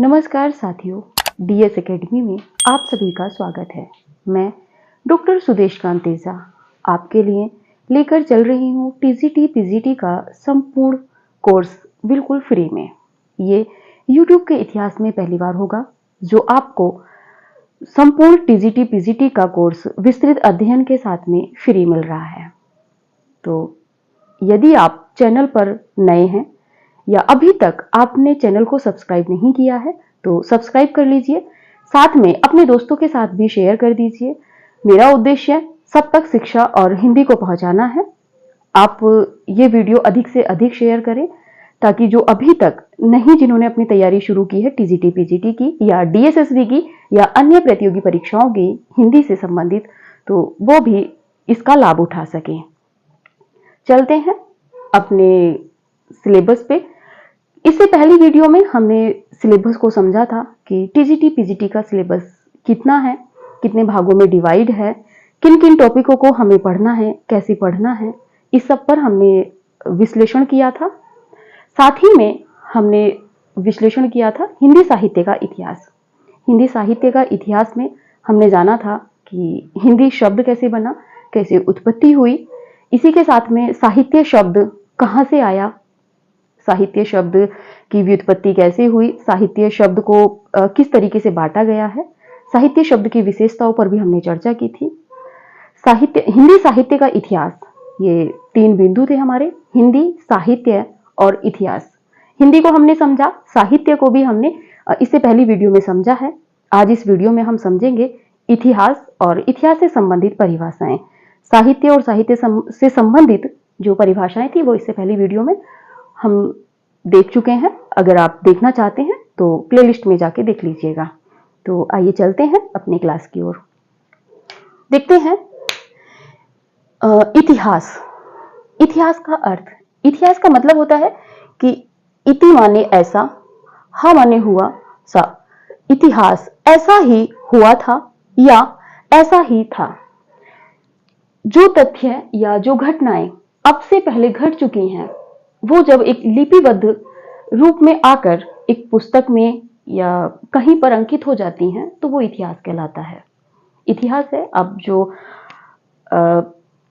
नमस्कार साथियों, DS academy में आप सभी का स्वागत है। मैं डॉक्टर सुदेश कांतेजा आपके लिए लेकर चल रही हूँ टीजीटी पीजीटी का संपूर्ण कोर्स बिल्कुल फ्री में। ये यूट्यूब के इतिहास में पहली बार होगा जो आपको संपूर्ण टीजीटी पीजीटी का कोर्स विस्तृत अध्ययन के साथ में फ्री मिल रहा है। तो यदि आप चैनल पर नए हैं या अभी तक आपने चैनल को सब्सक्राइब नहीं किया है तो सब्सक्राइब कर लीजिए, साथ में अपने दोस्तों के साथ भी शेयर कर दीजिए। मेरा उद्देश्य सब तक शिक्षा और हिंदी को पहुंचाना है। आप ये वीडियो अधिक से अधिक शेयर करें ताकि जो अभी तक नहीं जिन्होंने अपनी तैयारी शुरू की है टीजीटी पीजीटी की या डीएसएसबी की या अन्य प्रतियोगी परीक्षाओं की हिंदी से संबंधित, तो वो भी इसका लाभ उठा सकें। चलते हैं अपने सिलेबस पे। इससे पहली वीडियो में हमने सिलेबस को समझा था कि टीजीटी पीजीटी का सिलेबस कितना है, कितने भागों में डिवाइड है, किन किन टॉपिकों को हमें पढ़ना है, कैसे पढ़ना है, इस सब पर हमने विश्लेषण किया था। साथ ही में हमने विश्लेषण किया था हिंदी साहित्य का इतिहास। हिंदी साहित्य का इतिहास में हमने जाना था कि हिंदी शब्द कैसे बना, कैसे उत्पत्ति हुई, इसी के साथ में साहित्य शब्द कहाँ से आया, साहित्य शब्द की व्युत्पत्ति कैसे हुई, साहित्य शब्द को किस तरीके से बांटा गया है, साहित्य शब्द की विशेषताओं पर भी हमने चर्चा की थी। हिंदी साहित्य का इतिहास, ये 3 बिंदु थे हमारे, हिंदी, साहित्य और इतिहास। हिंदी को हमने समझा, साहित्य को भी हमने इससे पहली वीडियो में समझा है। आज इस वीडियो में हम समझेंगे इतिहास और इतिहास से संबंधित परिभाषाएं। साहित्य और साहित्य से संबंधित जो परिभाषाएं थी वो इससे पहली वीडियो में हम देख चुके हैं। अगर आप देखना चाहते हैं तो प्लेलिस्ट में जाके देख लीजिएगा। तो आइए चलते हैं अपनी क्लास की ओर। देखते हैं इतिहास। इतिहास का अर्थ, इतिहास का मतलब होता है कि इति माने ऐसा, हा माने हुआ, सा। इतिहास ऐसा ही हुआ था या ऐसा ही था। जो तथ्य या जो घटनाएं अब से पहले घट चुकी हैं वो जब एक लिपिबद्ध रूप में आकर एक पुस्तक में या कहीं पर अंकित हो जाती हैं तो वो इतिहास कहलाता है। इतिहास है, अब जो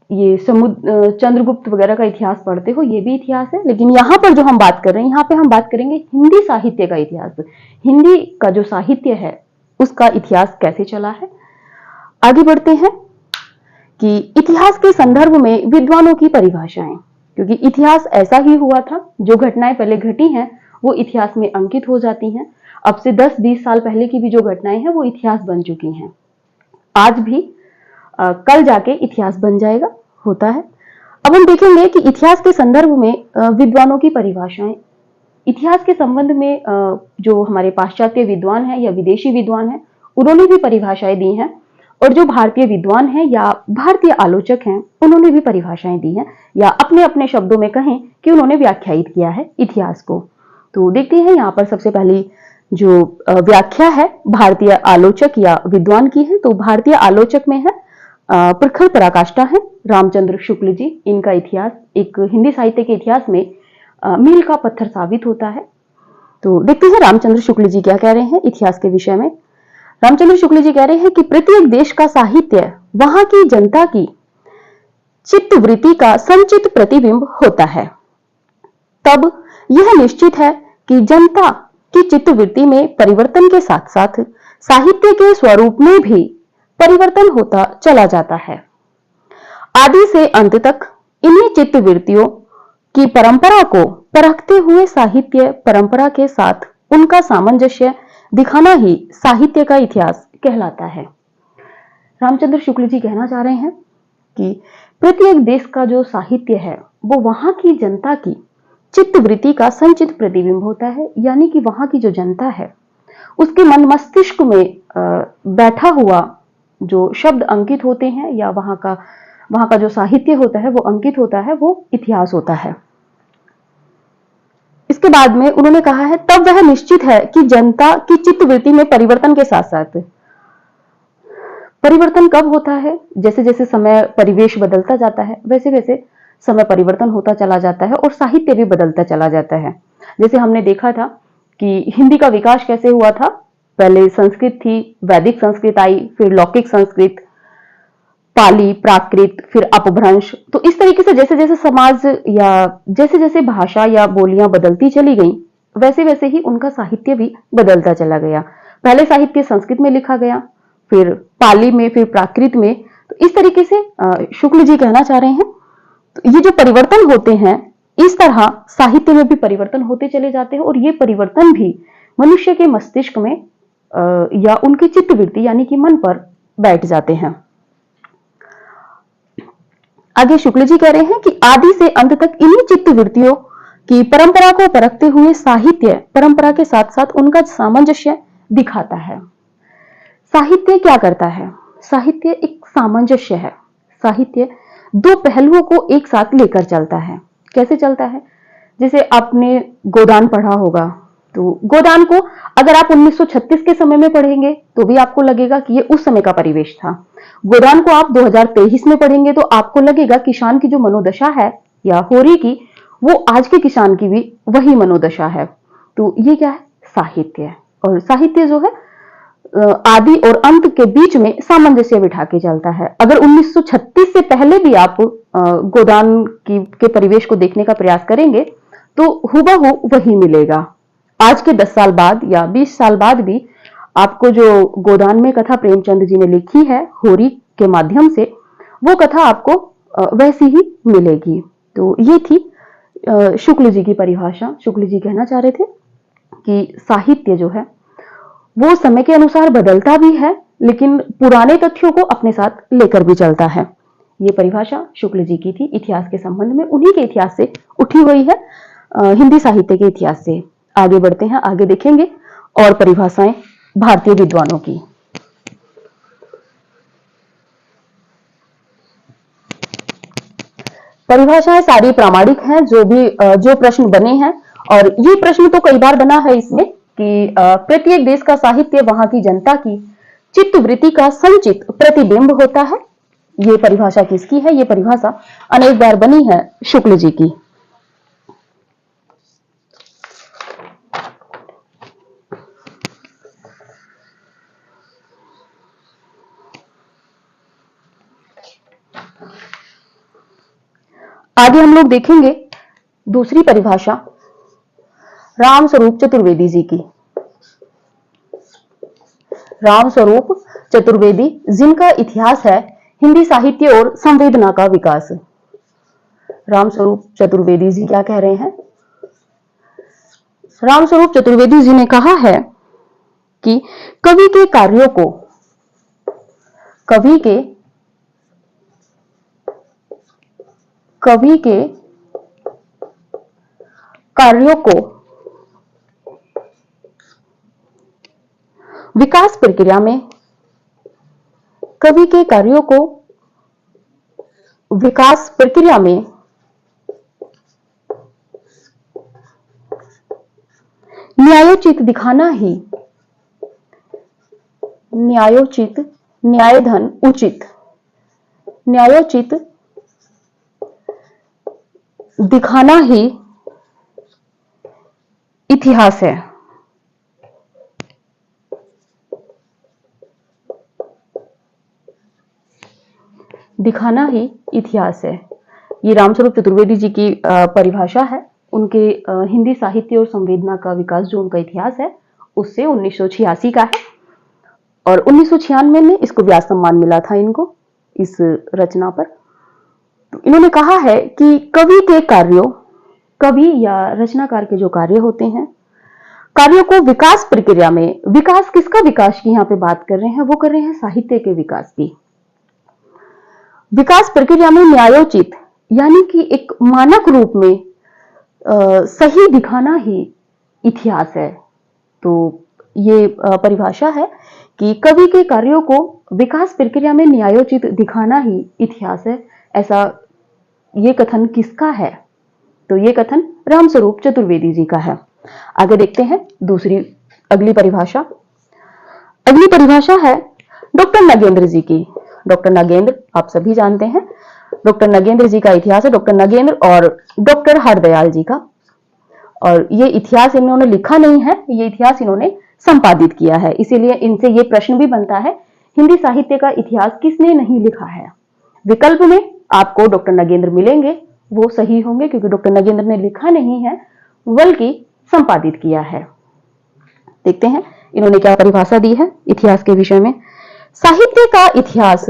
ये चंद्रगुप्त वगैरह का इतिहास पढ़ते हो ये भी इतिहास है, लेकिन यहाँ पर जो हम बात कर रहे हैं, यहाँ पे हम बात करेंगे हिंदी साहित्य का इतिहास। हिंदी का जो साहित्य है उसका इतिहास कैसे चला है। आगे बढ़ते हैं कि इतिहास के संदर्भ में विद्वानों की परिभाषाएं, क्योंकि इतिहास ऐसा ही हुआ था, जो घटनाएं पहले घटी हैं वो इतिहास में अंकित हो जाती हैं। अब से 10-20 साल पहले की भी जो घटनाएं हैं वो इतिहास बन चुकी हैं। आज भी कल जाके इतिहास बन जाएगा, होता है। अब हम देखेंगे कि इतिहास के संदर्भ में विद्वानों की परिभाषाएं। इतिहास के संबंध में जो हमारे पाश्चात्य विद्वान हैं या विदेशी विद्वान हैं उन्होंने भी परिभाषाएं दी हैं, और जो भारतीय विद्वान हैं या भारतीय आलोचक हैं उन्होंने भी परिभाषाएं दी हैं, या अपने अपने शब्दों में कहें कि उन्होंने व्याख्यायित किया है इतिहास को। तो देखते हैं यहाँ पर सबसे पहली जो व्याख्या है भारतीय आलोचक या विद्वान की है, तो भारतीय आलोचक में है प्रखर पराकाष्ठा है रामचंद्र शुक्ल जी। इनका इतिहास एक हिंदी साहित्य के इतिहास में मील का पत्थर साबित होता है। तो देखते हैं रामचंद्र शुक्ल जी क्या कह रहे हैं इतिहास के विषय में। रामचंद्र शुक्ल जी कह रहे हैं कि प्रत्येक देश का साहित्य वहां की जनता की चित्तवृत्ति का संचित प्रतिबिंब होता है। तब यह निश्चित है कि जनता की चित्तवृत्ति में परिवर्तन के साथ साथ साहित्य के स्वरूप में भी परिवर्तन होता चला जाता है। आदि से अंत तक इन्हीं चित्तवृत्तियों की परंपरा को परखते हुए साहित्य परंपरा के साथ उनका सामंजस्य दिखाना ही साहित्य का इतिहास कहलाता है। रामचंद्र शुक्ल जी कहना चाह रहे हैं कि प्रत्येक देश का जो साहित्य है वो वहां की जनता की चित्तवृत्ति का संचित प्रतिबिंब होता है, यानी कि वहां की जो जनता है उसके मन मस्तिष्क में बैठा हुआ जो शब्द अंकित होते हैं या वहां का जो साहित्य होता है वो अंकित होता है, वो इतिहास होता है। इसके बाद में उन्होंने कहा है तब वह निश्चित है कि जनता की चित्तवृत्ति में परिवर्तन के साथ साथ, परिवर्तन कब होता है, जैसे जैसे समय परिवेश बदलता जाता है वैसे वैसे समय परिवर्तन होता चला जाता है और साहित्य भी बदलता चला जाता है। जैसे हमने देखा था कि हिंदी का विकास कैसे हुआ था। पहले संस्कृत थी, वैदिक संस्कृत आई, फिर लौकिक संस्कृत, पाली, प्राकृत, फिर अपभ्रंश। तो इस तरीके से जैसे जैसे समाज या जैसे जैसे भाषा या बोलियां बदलती चली गई, वैसे वैसे ही उनका साहित्य भी बदलता चला गया। पहले साहित्य संस्कृत में लिखा गया, फिर पाली में, फिर प्राकृत में। तो इस तरीके से शुक्ल जी कहना चाह रहे हैं, तो ये जो परिवर्तन होते हैं, इस तरह साहित्य में भी परिवर्तन होते चले जाते हैं, और ये परिवर्तन भी मनुष्य के मस्तिष्क में या उनकी चित्तवृत्ति यानी कि मन पर बैठ जाते हैं। आगे शुक्ल जी कह रहे हैं कि आदि से अंत तक इन्हीं चित्तवृत्तियों की परंपरा को परखते हुए साहित्य परंपरा के साथ साथ उनका सामंजस्य दिखाता है। साहित्य क्या करता है? साहित्य एक सामंजस्य है। साहित्य दो पहलुओं को एक साथ लेकर चलता है। कैसे चलता है? जैसे आपने गोदान पढ़ा होगा, तो गोदान को अगर आप 1936 के समय में पढ़ेंगे तो भी आपको लगेगा कि ये उस समय का परिवेश था। गोदान को आप 2023 में पढ़ेंगे तो आपको लगेगा किसान की जो मनोदशा है या होरी की, वो आज के किसान की भी वही मनोदशा है। तो ये क्या है? साहित्य। और साहित्य जो है आदि और अंत के बीच में सामंजस्य बिठा के चलता है। अगर 1936 से पहले भी आप गोदान के परिवेश को देखने का प्रयास करेंगे तो हुबहू वही मिलेगा। आज के 10 साल बाद या 20 साल बाद भी आपको जो गोदान में कथा प्रेमचंद जी ने लिखी है होरी के माध्यम से, वो कथा आपको वैसी ही मिलेगी। तो ये थी शुक्ल जी की परिभाषा। शुक्ल जी कहना चाह रहे थे कि साहित्य जो है वो समय के अनुसार बदलता भी है, लेकिन पुराने तथ्यों को अपने साथ लेकर भी चलता है। ये परिभाषा शुक्ल जी की थी इतिहास के संबंध में, उन्हीं के इतिहास से उठी हुई है, हिंदी साहित्य के इतिहास से। आगे बढ़ते हैं, आगे देखेंगे और परिभाषाएं भारतीय विद्वानों की। परिभाषाएं सारी प्रामाणिक हैं, जो प्रश्न बने हैं, और ये प्रश्न तो कई बार बना है इसमें कि प्रत्येक देश का साहित्य वहां की जनता की चित्तवृत्ति का संचित प्रतिबिंब होता है। ये परिभाषा किसकी है? ये परिभाषा अनेक बार बनी है शुक्ल जी की। आगे हम लोग देखेंगे दूसरी परिभाषा रामस्वरूप चतुर्वेदी जी की। रामस्वरूप चतुर्वेदी, जिनका इतिहास है हिंदी साहित्य और संवेदना का विकास। रामस्वरूप चतुर्वेदी जी क्या कह रहे हैं? रामस्वरूप चतुर्वेदी जी ने कहा है कि कवि के कार्यों को विकास प्रक्रिया में न्यायोचित दिखाना ही इतिहास है। दिखाना ही इतिहास है। ये रामस्वरूप चतुर्वेदी जी की परिभाषा है। उनके हिंदी साहित्य और संवेदना का विकास, जो उनका इतिहास है, उससे 1986 का है, और 1996 में इसको व्यास सम्मान मिला था इनको इस रचना पर। तो इन्होंने कहा है कि कवि या रचनाकार के जो कार्य होते हैं, कार्यों को विकास प्रक्रिया में, विकास किसका विकास की यहाँ पे बात कर रहे हैं? वो कर रहे हैं साहित्य के विकास की। विकास प्रक्रिया में न्यायोचित यानी कि एक मानक रूप में सही दिखाना ही इतिहास है। तो ये परिभाषा है कि कवि के कार्यों को विकास प्रक्रिया में न्यायोचित दिखाना ही इतिहास है। ऐसा ये कथन किसका है? तो ये कथन रामस्वरूप चतुर्वेदी जी का है। आगे देखते हैं अगली परिभाषा। अगली परिभाषा है डॉक्टर नगेंद्र जी की। डॉक्टर नगेंद्र आप सभी जानते हैं, डॉक्टर नगेंद्र जी का इतिहास है, डॉक्टर नगेंद्र और डॉक्टर हरदयाल जी का। और ये इतिहास इन्होंने लिखा नहीं है, ये इतिहास इन्होंने संपादित किया है। इसीलिए इनसे ये प्रश्न भी बनता है, हिंदी साहित्य का इतिहास किसने नहीं लिखा है। विकल्प में आपको डॉक्टर नगेंद्र मिलेंगे, वो सही होंगे क्योंकि डॉक्टर नगेंद्र ने लिखा नहीं है बल्कि संपादित किया है। देखते हैं इन्होंने क्या परिभाषा दी है इतिहास के विषय में। साहित्य का इतिहास,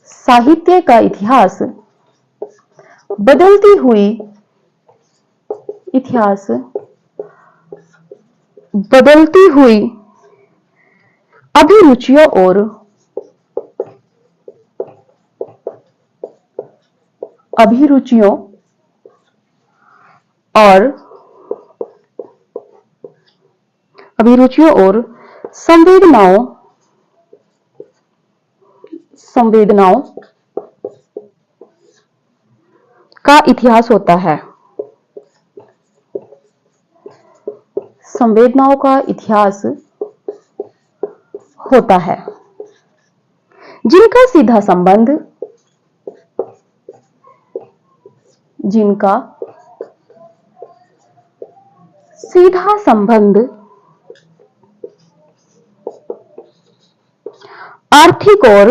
साहित्य का इतिहास बदलती हुई, इतिहास बदलती हुई अभिरुचियों और संवेदनाओं का इतिहास होता है। संवेदनाओं का इतिहास होता है जिनका सीधा संबंध, जिनका सीधा संबंध आर्थिक और,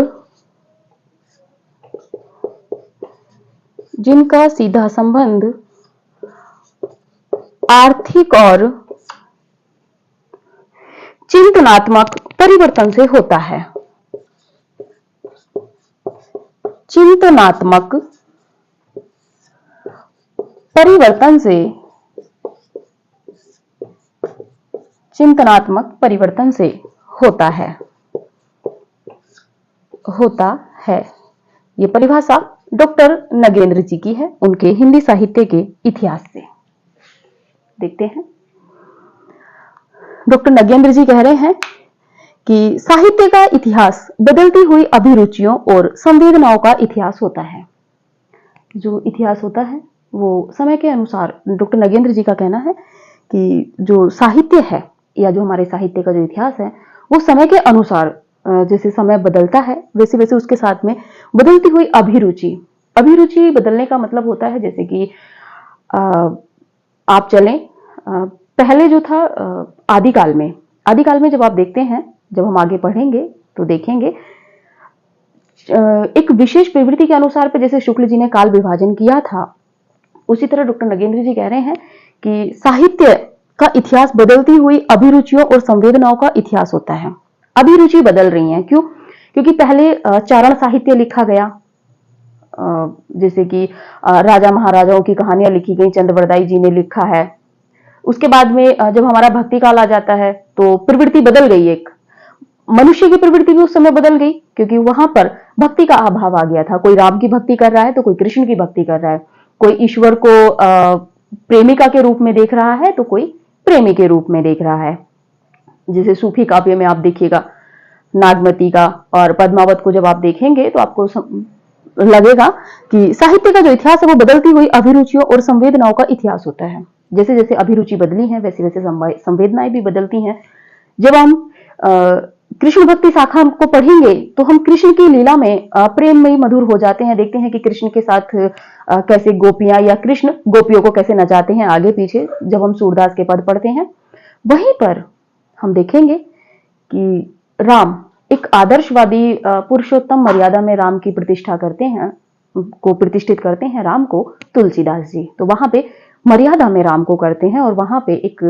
जिनका सीधा संबंध आर्थिक और चिंतनात्मक परिवर्तन से होता है। चिंतनात्मक परिवर्तन से, चिंतनात्मक परिवर्तन से होता है, होता है। ये परिभाषा डॉक्टर नगेंद्र जी की है, उनके हिंदी साहित्य के इतिहास से। देखते हैं डॉक्टर नगेंद्र जी कह रहे हैं कि साहित्य का इतिहास बदलती हुई अभिरुचियों और संवेदनाओं का इतिहास होता है। जो इतिहास होता है वो समय के अनुसार, डॉक्टर नगेंद्र जी का कहना है कि जो साहित्य है या जो हमारे साहित्य का जो इतिहास है वो समय के अनुसार, जैसे समय बदलता है वैसे वैसे उसके साथ में बदलती हुई अभिरुचि, अभिरुचि बदलने का मतलब होता है जैसे कि आप चलें पहले जो था आदिकाल में, आदिकाल में जब आप देखते हैं, जब हम आगे पढ़ेंगे तो देखेंगे एक विशेष प्रवृत्ति के अनुसार पे जैसे शुक्ल जी ने काल विभाजन किया था, उसी तरह डॉक्टर नगेंद्र जी कह रहे हैं कि साहित्य का इतिहास बदलती हुई अभिरुचियों और संवेदनाओं का इतिहास होता है। अभिरुचि बदल रही है, क्यों? क्योंकि पहले चारण साहित्य लिखा गया, जैसे कि राजा महाराजाओं की कहानियां लिखी गई, चंद्रवरदाई जी ने लिखा है। उसके बाद में जब हमारा भक्ति काल आ जाता है तो प्रवृत्ति बदल गई, एक मनुष्य की प्रवृत्ति भी उस समय बदल गई क्योंकि वहां पर भक्ति का अभाव आ गया था। कोई राम की भक्ति कर रहा है तो कोई कृष्ण की भक्ति कर रहा है, कोई ईश्वर को प्रेमिका के रूप में देख रहा है तो कोई प्रेमी के रूप में देख रहा है। जैसे सूफी काव्य में आप देखिएगा नागमती का और पद्मावत को जब आप देखेंगे तो आपको लगेगा कि साहित्य का जो इतिहास है वो बदलती हुई अभिरुचियों और संवेदनाओं का इतिहास होता है। जैसे जैसे अभिरुचि बदली है वैसे वैसे संवेदनाएं भी बदलती हैं। जब हम कृष्ण भक्ति शाखा को पढ़ेंगे तो हम कृष्ण की लीला में प्रेम में मधुर हो जाते हैं। देखते हैं कि कृष्ण के साथ कैसे गोपियां या कृष्ण गोपियों को कैसे नचाते हैं आगे पीछे, जब हम सूरदास के पद पढ़ते हैं। वहीं पर हम देखेंगे कि राम एक आदर्शवादी पुरुषोत्तम मर्यादा में राम की प्रतिष्ठा करते हैं, को प्रतिष्ठित करते हैं राम को तुलसीदास जी। तो वहां पे मर्यादा में राम को करते हैं और वहां पे एक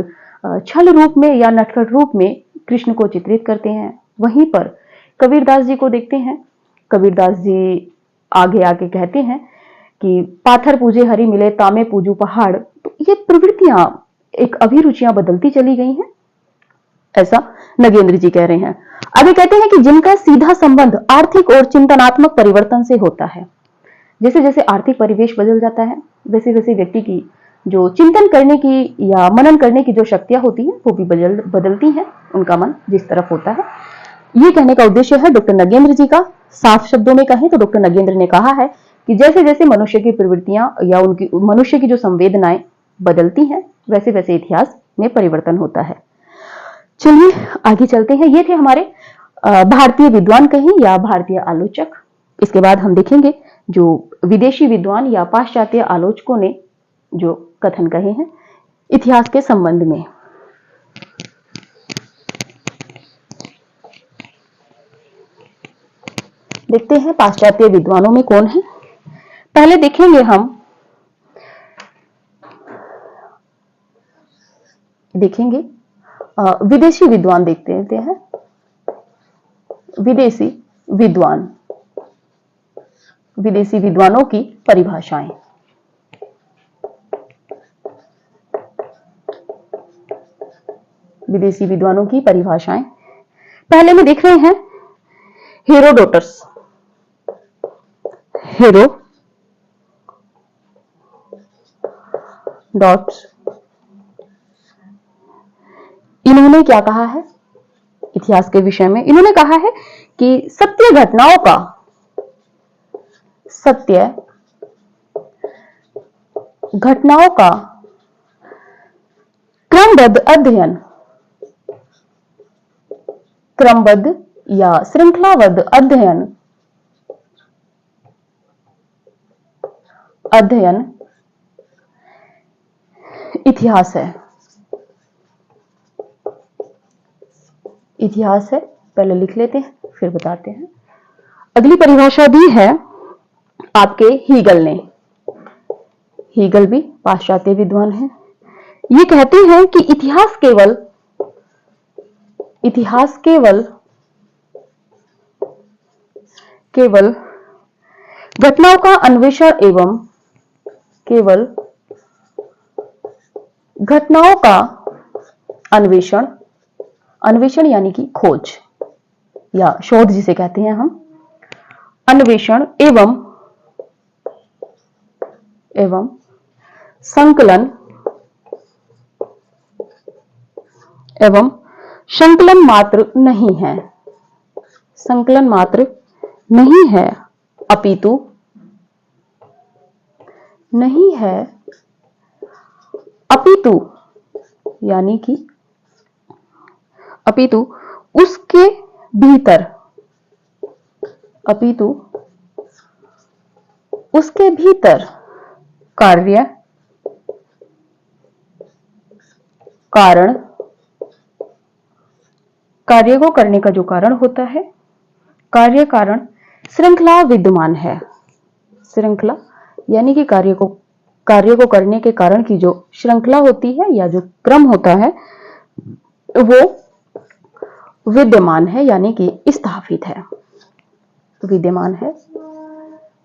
छल रूप में या नटखट रूप में कृष्ण को चित्रित करते हैं। वहीं पर कबीरदास जी को देखते हैं, कबीरदास जी आगे आके कहते हैं कि पाथर पूजे हरि मिले तामे पूजू पहाड़। तो ये प्रवृत्तियां, एक अभिरुचियां बदलती चली गई हैं, ऐसा नगेंद्र जी कह रहे हैं। आगे कहते हैं कि जिनका सीधा संबंध आर्थिक और चिंतनात्मक परिवर्तन से होता है। जैसे जैसे आर्थिक परिवेश बदल जाता है वैसे वैसे व्यक्ति की जो चिंतन करने की या मनन करने की जो शक्तियां होती हैं वो भी बदलती हैं, उनका मन जिस तरफ होता है। ये कहने का उद्देश्य है डॉक्टर नगेंद्र जी का। साफ शब्दों में कहें तो डॉक्टर नगेंद्र ने कहा है कि जैसे जैसे मनुष्य की प्रवृत्तियां या उनकी मनुष्य की जो संवेदनाएं बदलती हैं वैसे वैसे इतिहास में परिवर्तन होता है। चलिए आगे चलते हैं। ये थे हमारे भारतीय विद्वान कहीं या भारतीय आलोचक। इसके बाद हम देखेंगे जो विदेशी विद्वान या पाश्चात्य आलोचकों ने जो कथन कहे हैं इतिहास के संबंध में। देखते हैं पाश्चात्य विद्वानों में कौन है। पहले देखेंगे हम विदेशी विद्वान देखते हैं। विदेशी विद्वानों की परिभाषाएं। विदेशी विद्वानों की परिभाषाएं पहले में देख रहे हैं हेरोडोटस। इन्होंने क्या कहा है इतिहास के विषय में? इन्होंने कहा है कि सत्य घटनाओं का क्रमबद्ध या श्रृंखलाबद्ध अध्ययन इतिहास है। पहले लिख लेते हैं फिर बताते हैं। अगली परिभाषा दी है आपके हीगल ने। हीगल भी पाश्चात्य विद्वान हैं। ये कहते हैं कि इतिहास केवल घटनाओं का अन्वेषण एवं अन्वेषण यानी कि खोज या शोध जिसे कहते हैं हम, अन्वेषण एवं संकलन मात्र नहीं है अपितु उसके भीतर कार्य को करने का जो कारण होता है, कार्य कारण श्रृंखला विद्यमान है। श्रृंखला यानी कि कार्य को करने के कारण की जो श्रृंखला होती है या जो क्रम होता है वो विद्यमान है यानी कि स्थापित है, तो विद्यमान है।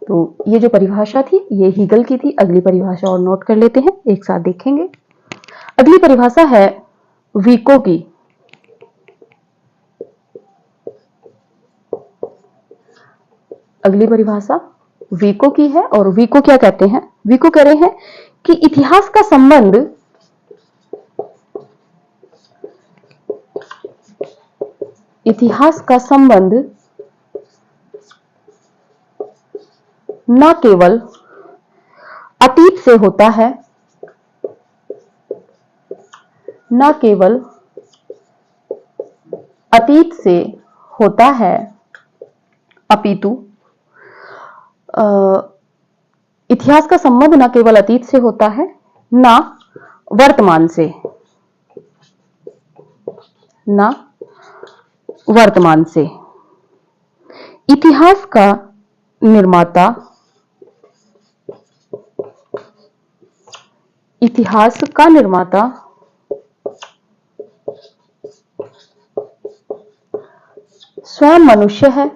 तो ये जो परिभाषा थी ये हीगल की थी। अगली परिभाषा और नोट कर लेते हैं, एक साथ देखेंगे। अगली परिभाषा है विको की। अगली परिभाषा विको की है और विको क्या कहते हैं? विको कह रहे हैं कि इतिहास का संबंध न केवल अतीत से होता है, अपितु इतिहास का संबंध न केवल अतीत से होता है, न वर्तमान से। इतिहास का निर्माता स्वयं मनुष्य है।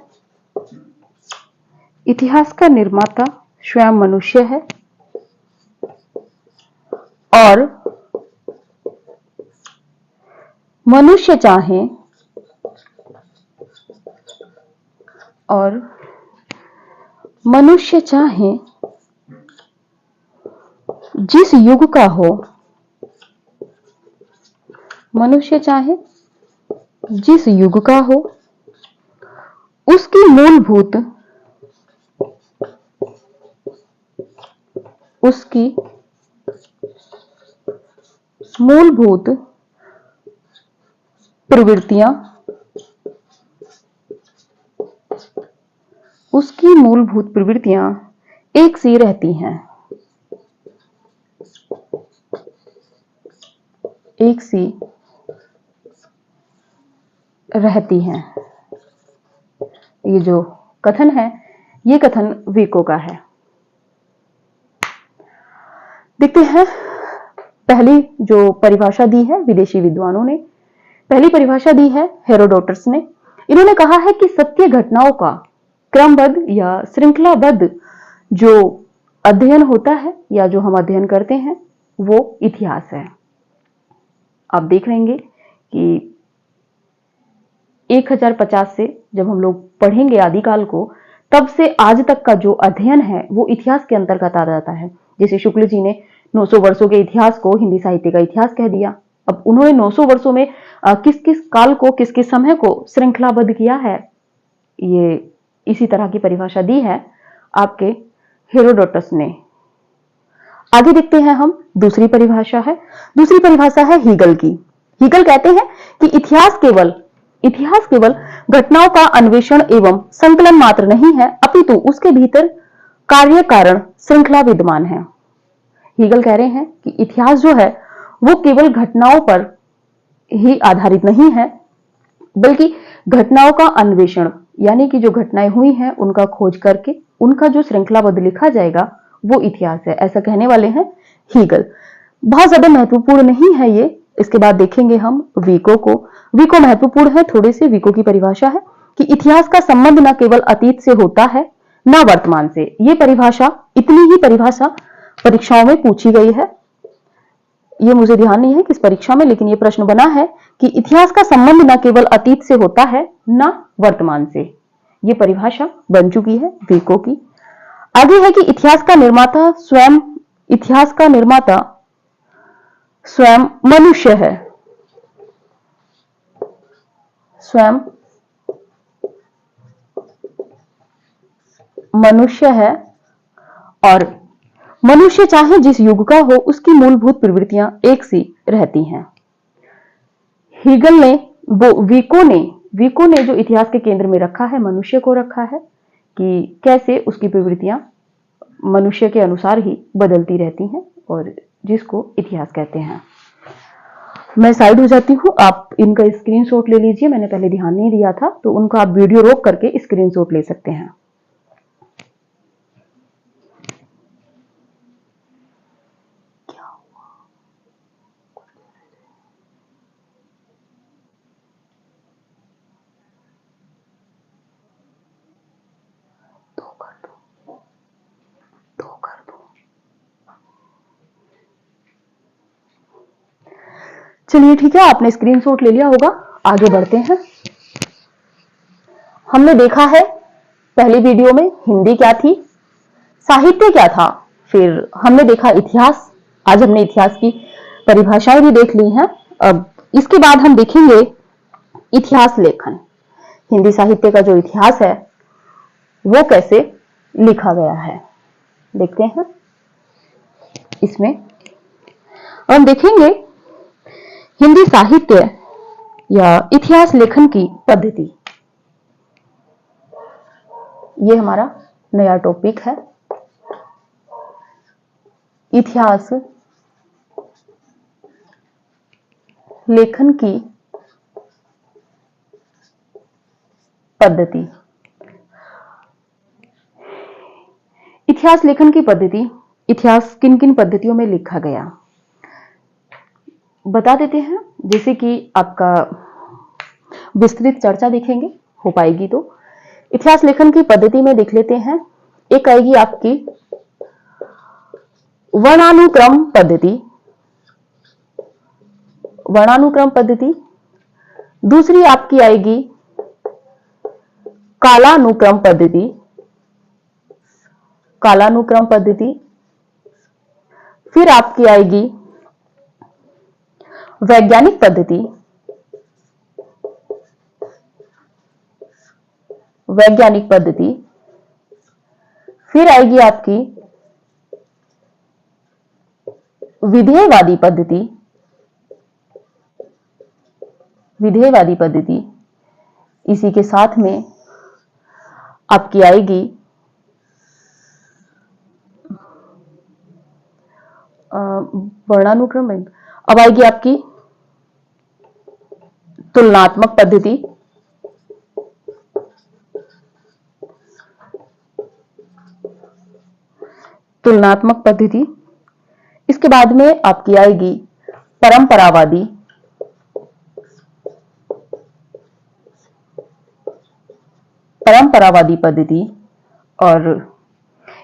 इतिहास का निर्माता स्वयं मनुष्य है और मनुष्य चाहे जिस युग का हो, उसकी मूलभूत प्रवृत्तियां एक सी रहती हैं। एक सी रहती हैं। ये जो कथन है ये कथन वीको का है। देखते हैं पहली जो परिभाषा दी है विदेशी विद्वानों ने, पहली परिभाषा दी है हेरोडोटस ने। इन्होंने कहा है कि सत्य घटनाओं का क्रमबद्ध या श्रृंखलाबद्ध जो अध्ययन होता है या जो हम अध्ययन करते हैं वो इतिहास है। आप देख लेंगे कि 1050 से जब हम लोग पढ़ेंगे आदिकाल को, तब से आज तक का जो अध्ययन है वो इतिहास के अंतर्गत आ जाता है। जैसे शुक्ल जी ने 900 वर्षों के इतिहास को हिंदी साहित्य का इतिहास कह दिया। अब उन्होंने 900 वर्षों में किस किस काल को, किस किस समय को श्रृंखलाबद्ध किया है, ये इसी तरह की परिभाषा दी है आपके हेरोडोटस ने। आगे देखते हैं हम, दूसरी परिभाषा है हीगल की। हीगल कहते हैं कि इतिहास केवल घटनाओं का अन्वेषण एवं संकलन मात्र नहीं है, अपितु उसके भीतर कार्य कारण श्रृंखला विद्यमान है। हीगल कह रहे हैं कि इतिहास जो है वो केवल घटनाओं पर ही आधारित नहीं है, बल्कि घटनाओं का अन्वेषण, यानी कि जो घटनाएं हुई हैं उनका खोज करके उनका जो श्रृंखलाबद्ध लिखा जाएगा वो इतिहास है, ऐसा कहने वाले हैं हीगल। बहुत ज्यादा महत्वपूर्ण नहीं है ये। इसके बाद देखेंगे हम वीको को। वीको महत्वपूर्ण है थोड़े से। वीको की परिभाषा है कि इतिहास का संबंध न केवल अतीत से होता है न वर्तमान से। ये परिभाषा, इतनी ही परिभाषा परीक्षाओं में पूछी गई है। ये मुझे ध्यान नहीं है किस परीक्षा में, लेकिन ये प्रश्न बना है कि इतिहास का संबंध न केवल अतीत से होता है न वर्तमान से। ये परिभाषा बन चुकी है वीको की। आगे है कि इतिहास का निर्माता स्वयं मनुष्य है। स्वयं मनुष्य है और मनुष्य चाहे जिस युग का हो उसकी मूलभूत प्रवृत्तियां एक सी रहती हैं। हीगल ने, वीको ने जो इतिहास के केंद्र में रखा है, मनुष्य को रखा है कि कैसे उसकी प्रवृत्तियां मनुष्य के अनुसार ही बदलती रहती हैं, और जिसको इतिहास कहते हैं। मैं साइड हो जाती हूँ, आप इनका स्क्रीनशॉट ले लीजिए। मैंने पहले ध्यान नहीं दिया था, तो उनका आप वीडियो रोक करके स्क्रीनशॉट ले सकते हैं। चलिए ठीक है, आपने स्क्रीनशॉट ले लिया होगा। आगे बढ़ते हैं। हमने देखा है पहली वीडियो में हिंदी क्या थी, साहित्य क्या था, फिर हमने देखा इतिहास। आज हमने इतिहास की परिभाषाएं भी देख ली हैं। अब इसके बाद हम देखेंगे इतिहास लेखन। हिंदी साहित्य का जो इतिहास है वो कैसे लिखा गया है, देखते हैं। इसमें हम देखेंगे हिंदी साहित्य या इतिहास लेखन की पद्धति। ये हमारा नया टॉपिक है, इतिहास लेखन की पद्धति। इतिहास लेखन की पद्धति, इतिहास किन किन पद्धतियों में लिखा गया बता देते हैं। जैसे कि आपका विस्तृत चर्चा देखेंगे, हो पाएगी तो। इतिहास लेखन की पद्धति में देख लेते हैं। एक आएगी आपकी वर्णानुक्रम पद्धति। दूसरी आपकी आएगी कालानुक्रम पद्धति। फिर आपकी आएगी वैज्ञानिक पद्धति। फिर आएगी आपकी विधेयवादी पद्धति। इसी के साथ में आपकी आएगी वर्णानुक्रम। अब आएगी आपकी तुलनात्मक पद्धति, तुलनात्मक पद्धति। इसके बाद में आपकी आएगी परंपरावादी, परंपरावादी पद्धति। और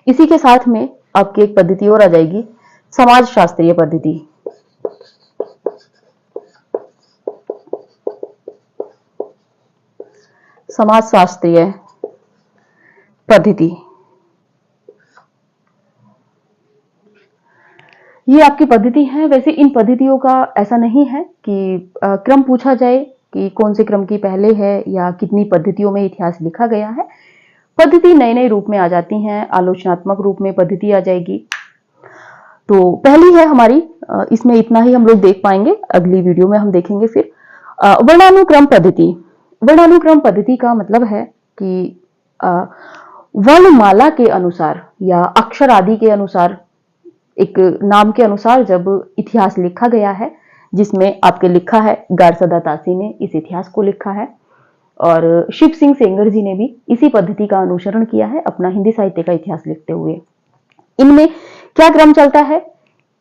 इसी के साथ में आपकी एक पद्धति और आ जाएगी समाज शास्त्रीय पद्धति। समाज शास्त्रीय पद्धति, ये आपकी पद्धति है। वैसे इन पद्धतियों का ऐसा नहीं है कि क्रम पूछा जाए कि कौन से क्रम की पहले है या कितनी पद्धतियों में इतिहास लिखा गया है। पद्धति नए नए रूप में आ जाती हैं, आलोचनात्मक रूप में पद्धति आ जाएगी। तो पहली है हमारी, इसमें इतना ही हम लोग देख पाएंगे, अगली वीडियो में हम देखेंगे फिर वर्णानुक्रम पद्धति। वर्णानुक्रम पद्धति का मतलब है कि वर्णमाला के अनुसार या अक्षर आदि के अनुसार, एक नाम के अनुसार जब इतिहास लिखा गया है, जिसमें आपके लिखा है गारसदा तासी ने इस इतिहास को लिखा है और शिव सिंह सेंगर जी ने भी इसी पद्धति का अनुसरण किया है अपना हिंदी साहित्य का इतिहास लिखते हुए। इनमें क्या क्रम चलता है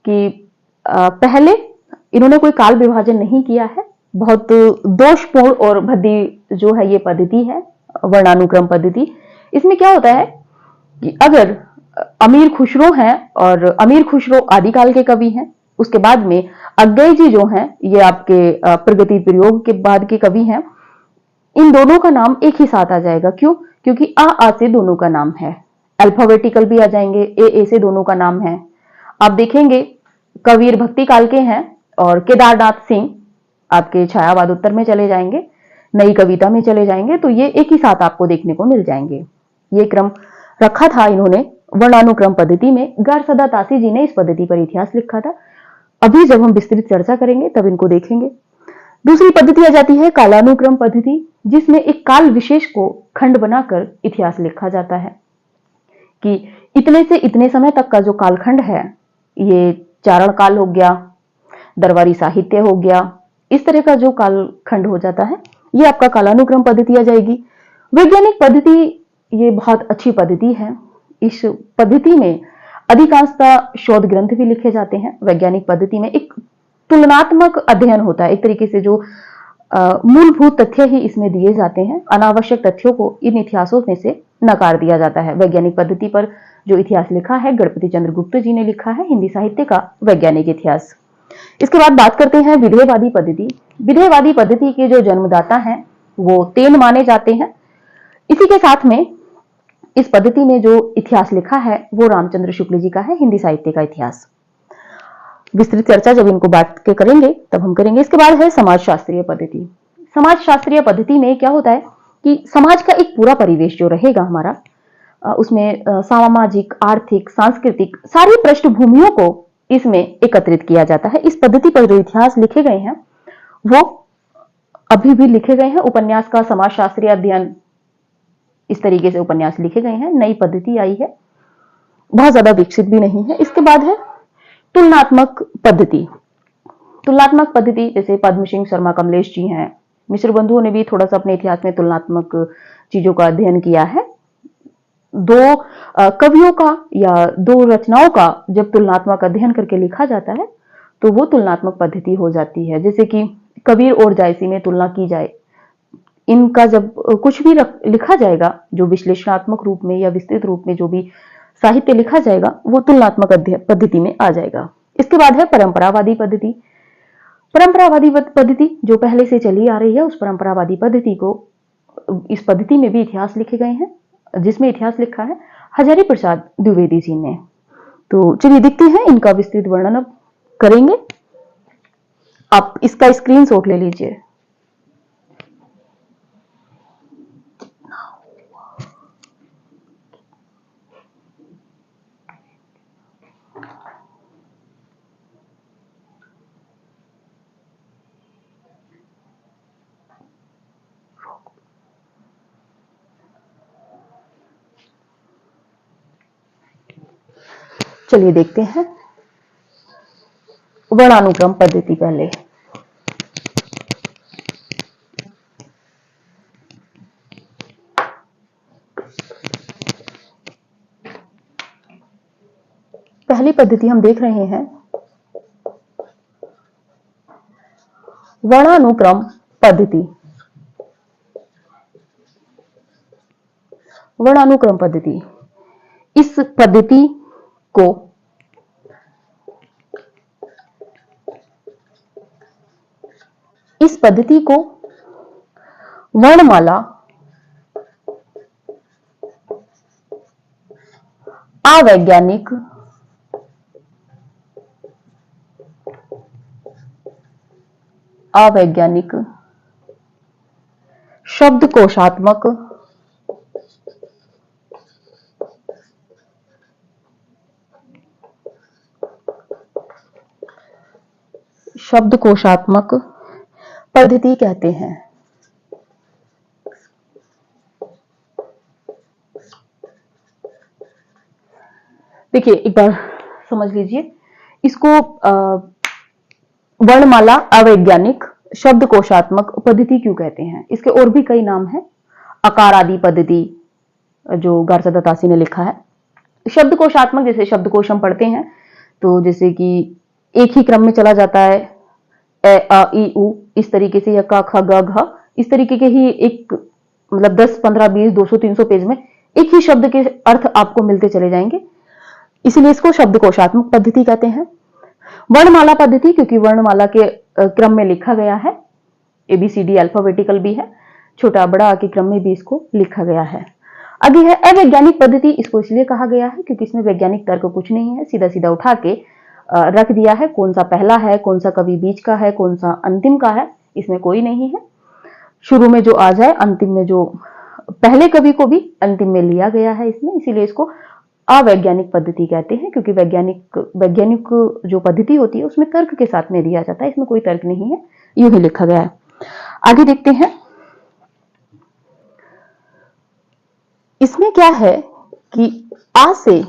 कि पहले इन्होंने कोई काल विभाजन नहीं किया है, बहुत दोषपूर्ण और भद्दी जो है ये पद्धति है वर्णानुक्रम पद्धति। इसमें क्या होता है कि अगर अमीर खुसरो हैं और अमीर खुसरो आदिकाल के कवि हैं, उसके बाद में अज्ञेय जी जो हैं ये आपके प्रगति प्रयोग के बाद के कवि हैं, इन दोनों का नाम एक ही साथ आ जाएगा। क्यों? क्योंकि आ से दोनों का नाम है, अल्फाबेटिकल भी आ जाएंगे, ए से दोनों का नाम है। आप देखेंगे कबीर भक्ति काल के हैं और केदारनाथ सिंह आपके छायावाद उत्तर में चले जाएंगे, नई कविता में चले जाएंगे, तो ये एक ही साथ आपको देखने को मिल जाएंगे। ये क्रम रखा था इन्होंने वर्णानुक्रम पद्धति में। गारसदा तासी जी ने इस पद्धति पर इतिहास लिखा था। अभी जब हम विस्तृत चर्चा करेंगे तब इनको देखेंगे। दूसरी पद्धति आ जाती है कालानुक्रम पद्धति, जिसमें एक काल विशेष को खंड बनाकर इतिहास लिखा जाता है कि इतने से इतने समय तक का जो कालखंड है, ये चारण काल हो गया, दरबारी साहित्य हो गया, इस तरह का जो कालखंड हो जाता है, ये आपका कालानुक्रम पद्धति आ जाएगी। वैज्ञानिक पद्धति ये बहुत अच्छी पद्धति है। इस पद्धति में अधिकांशतः शोध ग्रंथ भी लिखे जाते हैं। वैज्ञानिक पद्धति में एक तुलनात्मक अध्ययन होता है, एक तरीके से जो मूलभूत तथ्य ही इसमें दिए जाते हैं, अनावश्यक तथ्यों को इन इतिहासों में से नकार दिया जाता है। वैज्ञानिक पद्धति पर जो इतिहास लिखा है गणपति चंद्र गुप्त जी ने लिखा है हिंदी साहित्य का वैज्ञानिक इतिहास। इसके बाद बात करते हैं विधेयवादी पद्धति। विधेयवादी पद्धति के जो जन्मदाता हैं वो तेन माने जाते हैं। इसी के साथ में इस पद्धति में जो इतिहास लिखा है वो रामचंद्र शुक्ल जी का है, हिंदी साहित्य का इतिहास। विस्तृत चर्चा जब इनको बात के करेंगे तब हम करेंगे। इसके बाद है समाज शास्त्रीय पद्धति। समाज शास्त्रीय पद्धति में क्या होता है कि समाज का एक पूरा परिवेश जो रहेगा हमारा, उसमें सामाजिक, आर्थिक, सांस्कृतिक सारी पृष्ठभूमियों को इसमें एकत्रित किया जाता है। इस पद्धति पर जो इतिहास लिखे गए हैं वो अभी भी लिखे गए हैं। उपन्यास का समाज शास्त्रीय अध्ययन, इस तरीके से उपन्यास लिखे गए हैं। नई पद्धति आई है, बहुत ज्यादा विकसित भी नहीं है। इसके बाद है तुलनात्मक पद्धति। तुलनात्मक पद्धति जैसे पद्म सिंह, शर्मा, कमलेश जी हैं, मिश्र बंधुओं ने भी थोड़ा सा अपने इतिहास में तुलनात्मक चीजों का अध्ययन किया है। दो कवियों का या दो रचनाओं का जब तुलनात्मक अध्ययन करके लिखा जाता है तो वो तुलनात्मक पद्धति हो जाती है। जैसे कि कबीर और जायसी में तुलना की जाए, इनका जब कुछ भी लिखा जाएगा जो विश्लेषणात्मक रूप में या विस्तृत रूप में जो भी साहित्य लिखा जाएगा वो तुलनात्मक पद्धति में आ जाएगा। इसके बाद है परंपरावादी पद्धति। परंपरावादी पद्धति जो पहले से चली आ रही है, उस परंपरावादी पद्धति को, इस पद्धति में भी इतिहास लिखे गए हैं, जिसमें इतिहास लिखा है हजारी प्रसाद द्विवेदी जी ने। तो चलिए देखते हैं, इनका विस्तृत वर्णन अब करेंगे। आप इसका स्क्रीनशॉट ले लीजिए। चलिए देखते हैं वर्णानुक्रम पद्धति। पहले पहली पद्धति हम देख रहे हैं वर्णानुक्रम पद्धति। वर्णानुक्रम पद्धति, इस पद्धति को वर्णमाला अवैज्ञानिक शब्दकोशात्मक पद्धति कहते हैं। देखिए एक बार समझ लीजिए, इसको वर्णमाला अवैज्ञानिक शब्दकोशात्मक पद्धति क्यों कहते हैं। इसके और भी कई नाम हैं। आकार आदि पद्धति, जो गारसदा तासी ने लिखा है। शब्दकोशात्मक, जैसे शब्दकोश हम पढ़ते हैं तो जैसे कि एक ही क्रम में चला जाता है, ए आ ई उ इस तरीके से, या क ख ग घ इस तरीके के ही एक, मतलब 10 15 20 200 300 पेज में एक ही शब्द के अर्थ आपको मिलते चले जाएंगे, इसलिए इसको शब्दकोशात्मक पद्धति कहते हैं। वर्णमाला पद्धति, क्योंकि वर्णमाला के क्रम में लिखा गया है, ABCD अल्फाबेटिकल भी है, छोटा बड़ा के क्रम में भी इसको लिखा गया है। आगे है अवैज्ञानिक पद्धति। इसको इसलिए कहा गया है क्योंकि इसमें वैज्ञानिक तर्क कुछ नहीं है, सीधा सीधा उठा के रख दिया है, कौन सा पहला है, कौन सा कवि बीच का है, कौन सा अंतिम का है, इसमें कोई नहीं है। शुरू में जो आ जाए, अंतिम में जो पहले कवि को भी अंतिम में लिया गया है इसमें, इसीलिए इसको अवैज्ञानिक पद्धति कहते हैं, क्योंकि वैज्ञानिक जो पद्धति होती है उसमें तर्क के साथ में दिया जाता है, इसमें कोई तर्क नहीं है, यूं ही लिखा गया है। आगे देखते हैं, इसमें क्या है कि आ से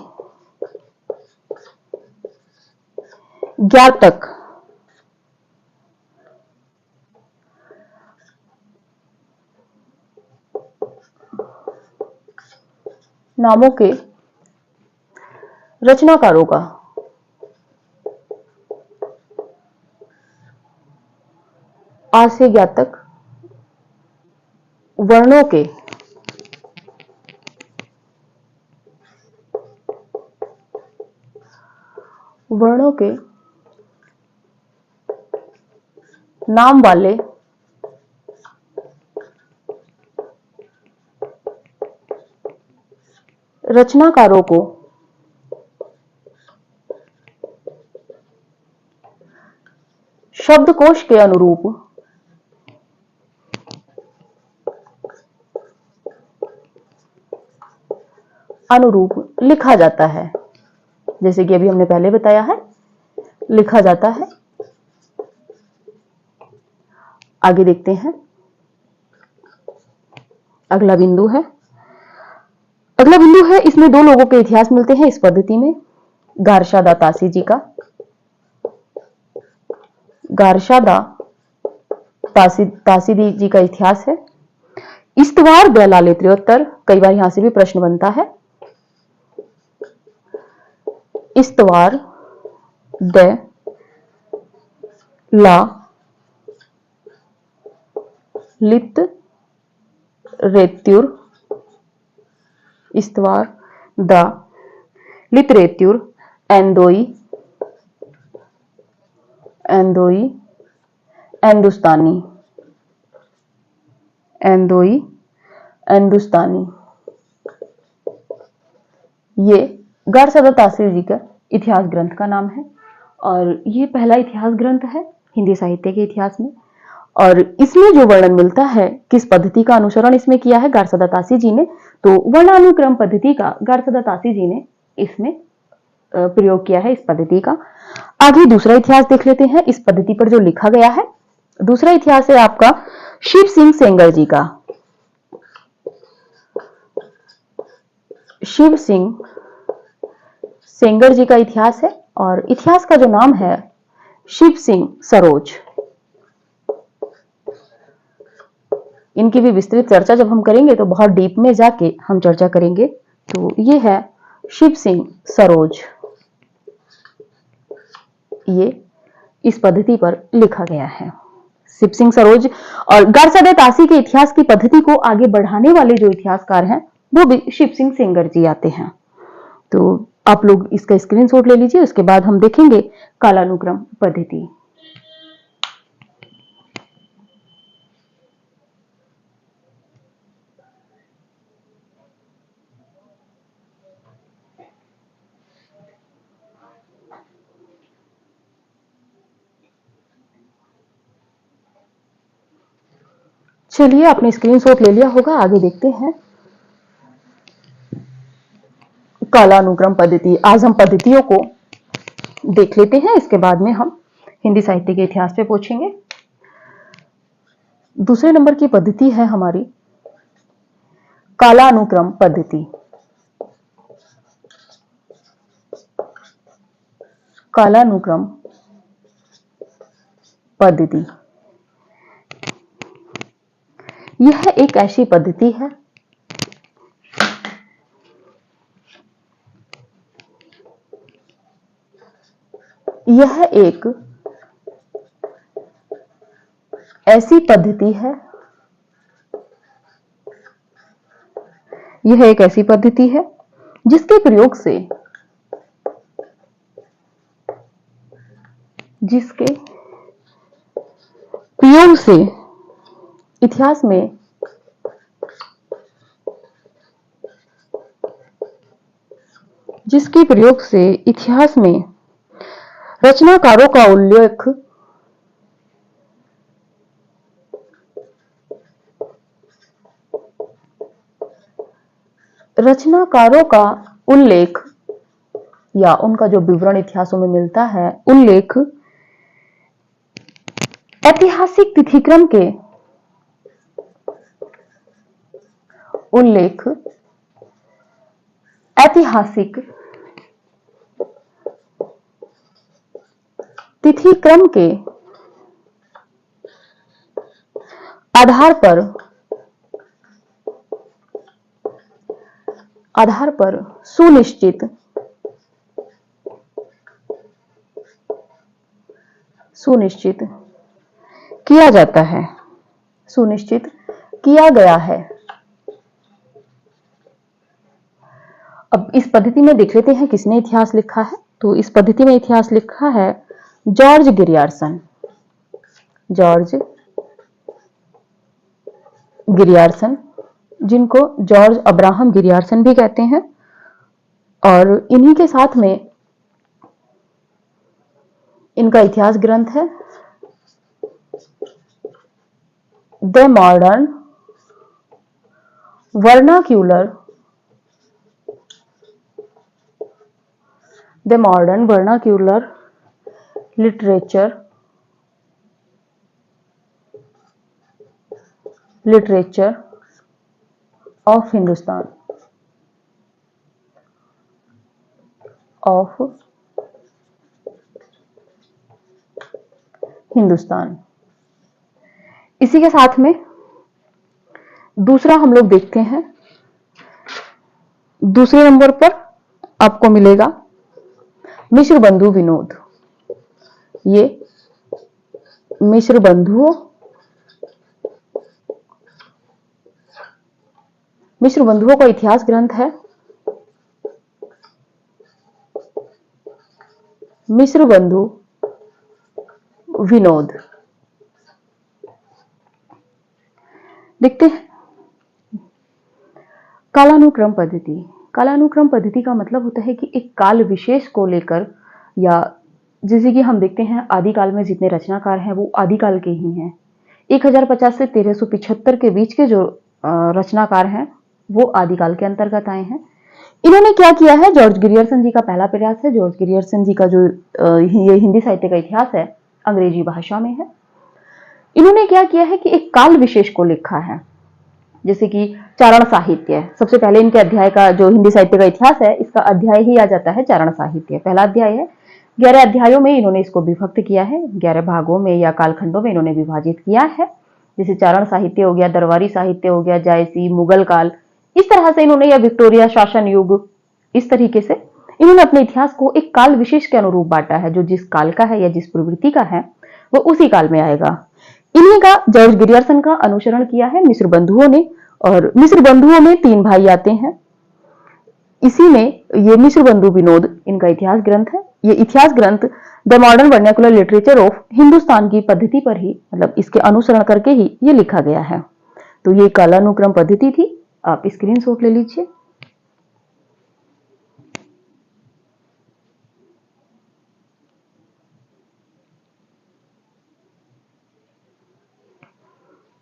ज्ञ तक नामों के रचनाकारों का आ से ज्ञ तक वर्णों के नाम वाले रचनाकारों को शब्दकोश के अनुरूप लिखा जाता है, जैसे कि अभी हमने पहले बताया है, लिखा जाता है। आगे देखते हैं, अगला बिंदु है इसमें दो लोगों के इतिहास मिलते हैं इस पद्धति में। गारशादा तासी जी का, गारशादा तासी जी का इतिहास है। इस्तवार दलाले त्रियोत्तर, कई बार यहां से भी प्रश्न बनता है। इस्तवार द ला लित रेत्युर, इस्तवार द लित रेत्युर एंदोई हिंदुस्तानी। ये गारसदा तासी जी का इतिहास ग्रंथ का नाम है और ये पहला इतिहास ग्रंथ है हिंदी साहित्य के इतिहास में। और इसमें जो वर्णन मिलता है, किस पद्धति का अनुसरण इसमें किया है गारसदा तासी जी ने, तो वर्णानुक्रम पद्धति का गारसदा तासी जी ने इसमें प्रयोग किया है, इस पद्धति का। आगे दूसरा इतिहास देख लेते हैं इस पद्धति पर जो लिखा गया है। दूसरा इतिहास है आपका शिव सिंह सेंगर जी का। शिव सिंह सेंगर जी का इतिहास है और इतिहास का जो नाम है शिव सिंह सरोज। इनकी भी विस्तृत चर्चा जब हम करेंगे तो बहुत डीप में जाके हम चर्चा करेंगे। तो ये है शिव सिंह सरोज। ये इस पद्धति पर लिखा गया है। शिव सिंह सरोज और गारसादा तासी के इतिहास की पद्धति को आगे बढ़ाने वाले जो इतिहासकार हैं वो भी शिव सिंह सेंगर जी आते हैं। तो आप लोग इसका स्क्रीनशॉट ले लीजिए, उसके बाद हम देखेंगे कालानुक्रम पद्धति। चलिए, आपने स्क्रीनशॉट ले लिया होगा, आगे देखते हैं कालानुक्रम पद्धति। आज हम पद्धतियों को देख लेते हैं, इसके बाद में हम हिंदी साहित्य के इतिहास पे पूछेंगे। दूसरे नंबर की पद्धति है हमारी कालानुक्रम पद्धति। कालानुक्रम पद्धति यह एक ऐसी पद्धति है यह एक ऐसी पद्धति है यह एक ऐसी पद्धति है जिसके प्रयोग से इतिहास में जिसके प्रयोग से इतिहास में रचनाकारों का उल्लेख या उनका जो विवरण इतिहासों में मिलता है, उल्लेख ऐतिहासिक तिथिक्रम के आधार पर सुनिश्चित किया जाता है, सुनिश्चित किया गया है। अब इस पद्धति में देख लेते हैं किसने इतिहास लिखा है। तो इस पद्धति में इतिहास लिखा है जॉर्ज गिरियार्सन, जिनको जॉर्ज अब्राहम गिरियार्सन भी कहते हैं। और इन्हीं के साथ में इनका इतिहास ग्रंथ है the modern vernacular literature of Hindustan. इसी के साथ में दूसरा हम लोग देखते हैं। दूसरे नंबर पर आपको मिलेगा मिश्र बंधु विनोद। ये मिश्र बंधुओं का इतिहास ग्रंथ है मिश्र बंधु विनोद। देखते हैं कालानुक्रम पद्धति का मतलब होता है कि एक काल विशेष को लेकर, या जैसे कि हम देखते हैं आदिकाल में जितने रचनाकार हैं वो आदिकाल के ही हैं। 1050 से 1375 के बीच के जो रचनाकार हैं वो आदिकाल के अंतर्गत आए हैं। इन्होंने क्या किया है, जॉर्ज गिरियर्सन जी का पहला प्रयास है। जॉर्ज गिरियर्सन जी का जो ये हिंदी साहित्य का इतिहास है अंग्रेजी भाषा में है। इन्होंने क्या किया है कि एक काल विशेष को लिखा है, जैसे कि चारण साहित्य। सबसे पहले इनके अध्याय का जो हिंदी साहित्य का इतिहास है इसका अध्याय ही आ जाता है चारण साहित्य, पहला अध्याय है। 11 अध्यायों में इन्होंने इसको विभक्त किया है, 11 भागों में या कालखंडों में इन्होंने विभाजित किया है। जैसे चारण साहित्य हो गया, दरबारी साहित्य हो गया, जायसी, मुगल काल, इस तरह से इन्होंने, या विक्टोरिया शासन युग, इस तरीके से इन्होंने अपने इतिहास को एक काल विशेष के अनुरूप बांटा है, जो जिस काल का है या जिस प्रवृत्ति का है वो उसी काल में आएगा। इन्हीं का जॉर्ज गिरियर्सन का अनुसरण किया है मिस्र बंधुओं ने, और मिस्र बंधुओं में 3 भाई आते हैं। इसी में ये मिस्र बंधु विनोद इनका इतिहास ग्रंथ है। ये इतिहास ग्रंथ the modern vernacular literature of Hindustan की पद्धति पर ही, मतलब इसके अनुसरण करके ही ये लिखा गया है। तो ये कालानुक्रम पद्धति थी, आप स्क्रीनशॉट ले लीजिए।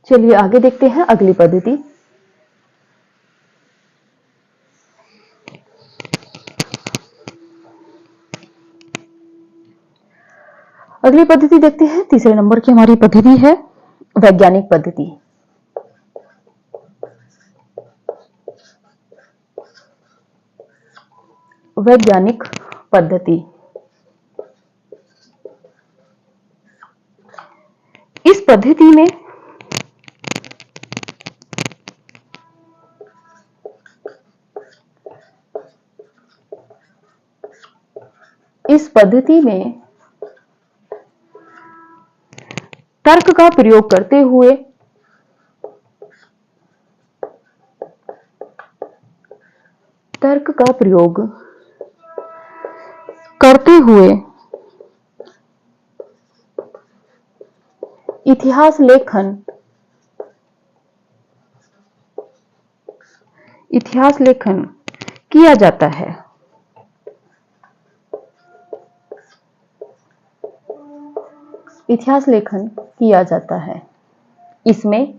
चलिए आगे देखते हैं अगली पद्धति। अगली पद्धति देखते हैं, तीसरे नंबर की हमारी पद्धति है वैज्ञानिक पद्धति। वैज्ञानिक पद्धति, इस पद्धति में तर्क का प्रयोग करते हुए इतिहास लेखन किया जाता है। इतिहास लेखन किया जाता है। इसमें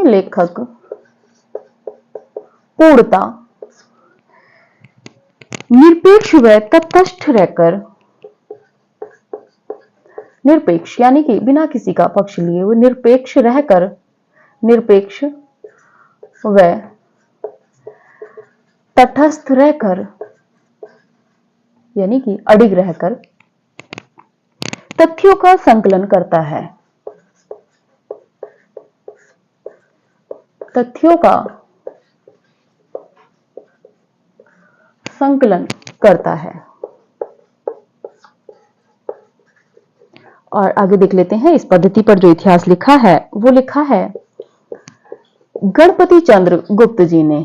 लेखक पूर्णता निरपेक्ष व तटस्थ रहकर, निरपेक्ष यानी कि बिना किसी का पक्ष लिए वो निरपेक्ष व तटस्थ रहकर यानी कि अडिग रहकर तथ्यों का संकलन करता है। तथ्यों का संकलन करता है। और आगे देख लेते हैं, इस पद्धति पर जो इतिहास लिखा है वो लिखा है गणपति चंद्र गुप्त जी ने।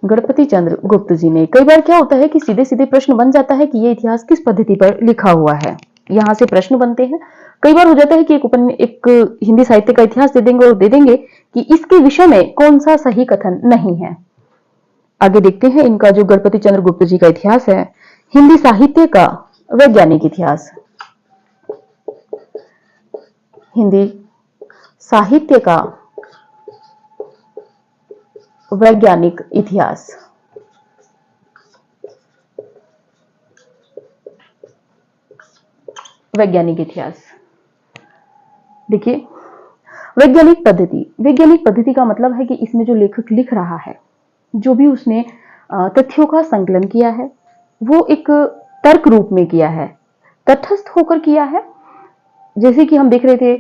गणपति चंद्र गुप्त जी ने। कई बार क्या होता है कि सीधे सीधे प्रश्न बन जाता है कि ये इतिहास किस पद्धति पर लिखा हुआ है, यहां से प्रश्न बनते हैं। कई बार हो जाता है कि एक हिंदी साहित्य का इतिहास दे देंगे और दे देंगे कि इसके विषय में कौन सा सही कथन नहीं है। आगे देखते हैं इनका जो गणपति चंद्र गुप्त जी का इतिहास है, हिंदी साहित्य का वैज्ञानिक इतिहास। हिंदी साहित्य का वैज्ञानिक इतिहास। वैज्ञानिक इतिहास देखिए, वैज्ञानिक पद्धति का मतलब है कि इसमें जो लेखक लिख रहा है, जो भी उसने तथ्यों का संकलन किया है वो एक तर्क रूप में किया है, तटस्थ होकर किया है। जैसे कि हम देख रहे थे,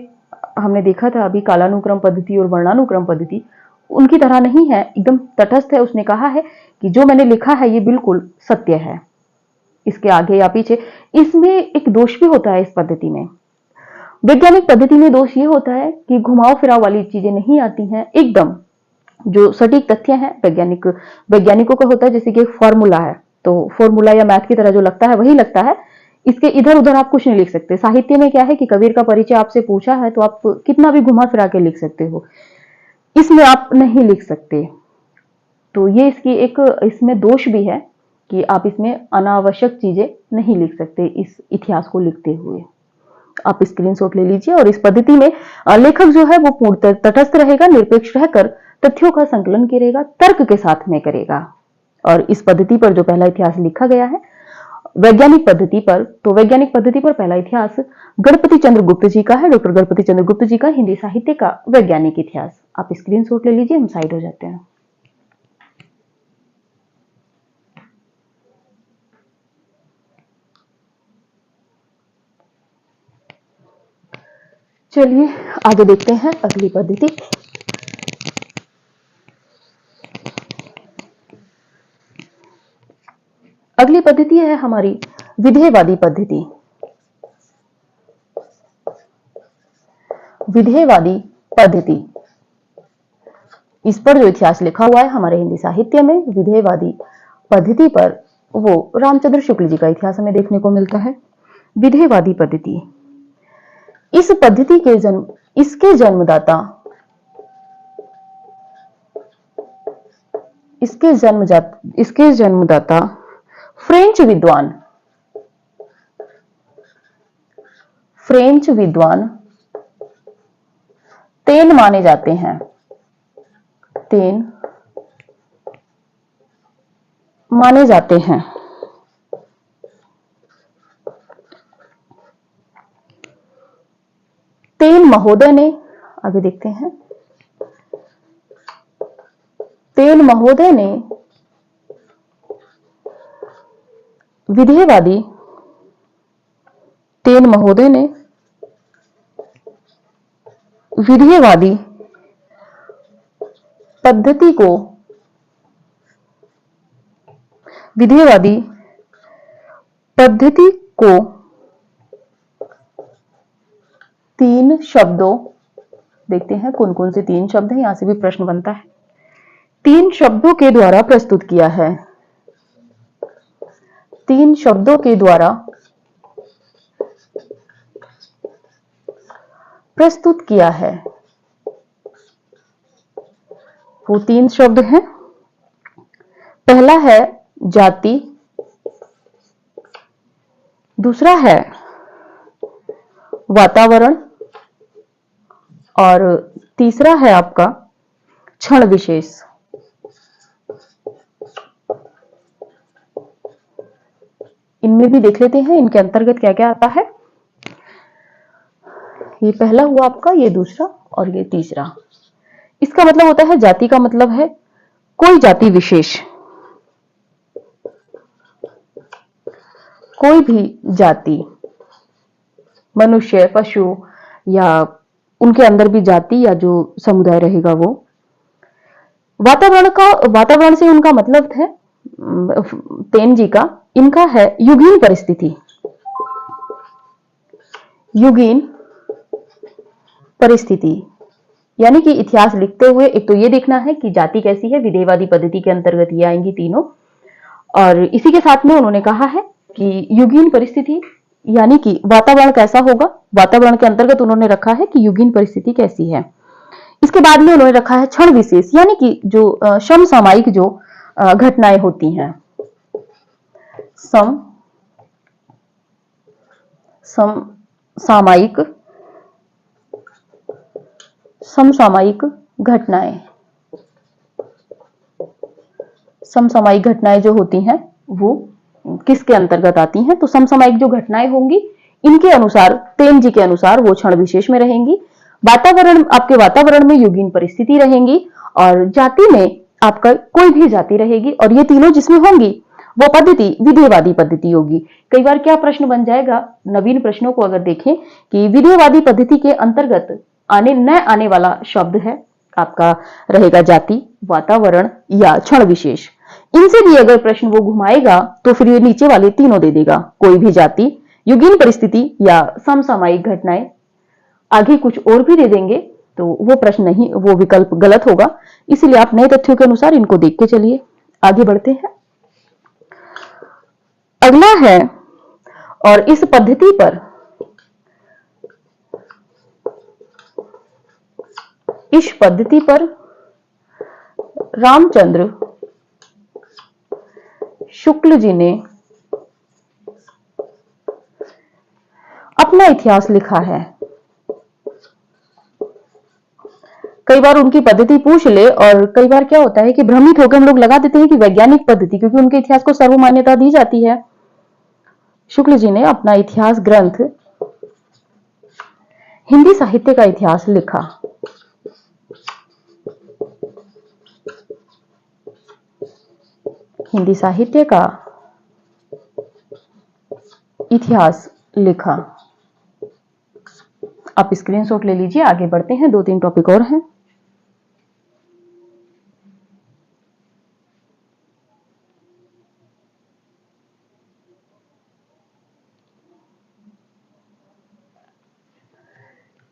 हमने देखा था अभी कालानुक्रम पद्धति और वर्णानुक्रम पद्धति उनकी तरह नहीं है, एकदम तटस्थ है। उसने कहा है कि जो मैंने लिखा है ये बिल्कुल सत्य है, इसके आगे या पीछे। इसमें एक दोष भी होता है इस पद्धति में। वैज्ञानिक पद्धति में दोष ये होता है कि घुमाव फिराव वाली चीजें नहीं आती हैं, एकदम जो सटीक तथ्य हैं वैज्ञानिकों का होता है। जैसे कि एक फॉर्मूला है, तो फॉर्मूला या मैथ की तरह जो लगता है वही लगता है, इसके इधर उधर आप कुछ नहीं लिख सकते। साहित्य में क्या है कि कबीर का परिचय आपसे पूछा है तो आप कितना भी घुमा फिरा के लिख सकते हो, इसमें आप नहीं लिख सकते। तो ये इसमें दोष भी है कि आप इसमें अनावश्यक चीजें नहीं लिख सकते इस इतिहास को लिखते हुए। आप स्क्रीनशॉट ले लीजिए। और इस पद्धति में लेखक जो है वो पूर्ण तटस्थ रहेगा, निरपेक्ष रहकर तथ्यों का संकलन करेगा, तर्क के साथ में करेगा। और इस पद्धति पर जो पहला इतिहास लिखा गया है वैज्ञानिक पद्धति पर, तो वैज्ञानिक पद्धति पर पहला इतिहास गणपति चंद्र गुप्त जी का है, डॉक्टर गणपति चंद्र गुप्त जी का हिंदी साहित्य का वैज्ञानिक इतिहास। आप स्क्रीनशॉट ले लीजिए, हम साइड हो जाते हैं। चलिए आगे देखते हैं अगली पद्धति। अगली पद्धति है हमारी विधेयवादी पद्धति। विधेयवादी पद्धति, इस पर जो इतिहास लिखा हुआ है हमारे हिंदी साहित्य में विधेयवादी पद्धति पर, वो रामचंद्र शुक्ल जी का इतिहास हमें देखने को मिलता है। विधेयवादी पद्धति, इस पद्धति के इसके जन्मदाता फ्रेंच विद्वान तेन माने जाते हैं। तेन माने जाते हैं। तेन महोदय ने, आगे देखते हैं, तेन महोदय ने विधेयवादी पद्धति को विधेयवादी पद्धति को 3 शब्दों, देखते हैं कौन कौन से 3 शब्द हैं, यहां से भी प्रश्न बनता है। 3 शब्दों के द्वारा प्रस्तुत किया है। 3 शब्दों के द्वारा प्रस्तुत किया है। वो 3 शब्द हैं। पहला है जाति, दूसरा है वातावरण, और तीसरा है आपका क्षण विशेष। इनमें भी देख लेते हैं इनके अंतर्गत क्या क्या आता है। ये पहला हुआ आपका, ये दूसरा और ये तीसरा। इसका मतलब होता है, जाति का मतलब है कोई जाति विशेष, कोई भी जाति, मनुष्य, पशु या उनके अंदर भी जाति या जो समुदाय रहेगा वो। वातावरण से उनका मतलब है, तेन जी का, इनका है युगीन परिस्थिति। युगीन परिस्थिति यानी कि इतिहास लिखते हुए एक तो ये देखना है कि जाति कैसी है, विधेयवादी पद्धति के अंतर्गत ये आएंगी तीनों, और इसी के साथ में उन्होंने कहा है कि युगीन परिस्थिति यानी कि वातावरण कैसा होगा। वातावरण के अंतर्गत उन्होंने रखा है कि युगीन परिस्थिति कैसी है। इसके बाद में उन्होंने रखा है क्षण विशेष, यानी कि जो समसामयिक जो घटनाएं होती हैं, समसामयिक घटनाएं। समसामयिक घटनाएं जो होती हैं वो किसके अंतर्गत आती हैं, तो समसामयिक जो घटनाएं होंगी इनके अनुसार, तेन जी के अनुसार वो क्षण विशेष में रहेंगी। आपके वातावरण में युगीन परिस्थिति रहेंगी, और जाति में आपका कोई भी जाति रहेगी, और ये तीनों जिसमें होंगी वो पद्धति विधेयवादी पद्धति होगी। कई बार क्या प्रश्न बन जाएगा, नवीन प्रश्नों को अगर देखें कि विधेयवादी पद्धति के अंतर्गत आने वाला शब्द है आपका रहेगा जाति, वातावरण या क्षण विशेष। इनसे भी अगर प्रश्न वो घुमाएगा तो फिर ये नीचे वाले तीनों दे देगा, कोई भी जाति, युगीन परिस्थिति या समसामयिक घटनाएं। आगे कुछ और भी दे देंगे तो वो प्रश्न नहीं, वो विकल्प गलत होगा। इसलिए आप नए तथ्यों के अनुसार इनको देख के चलिए। आगे बढ़ते हैं। अगला है, और इस पद्धति पर रामचंद्र शुक्ल जी ने अपना इतिहास लिखा है। कई बार उनकी पद्धति पूछ ले, और कई बार क्या होता है कि भ्रमित होकर हम लोग लगा देते हैं कि वैज्ञानिक पद्धति, क्योंकि उनके इतिहास को सर्वमान्यता दी जाती है। शुक्ल जी ने अपना इतिहास ग्रंथ हिंदी साहित्य का इतिहास लिखा। हिंदी साहित्य का इतिहास लिखा। आप स्क्रीनशॉट ले लीजिए। आगे बढ़ते हैं, 2-3 टॉपिक और हैं।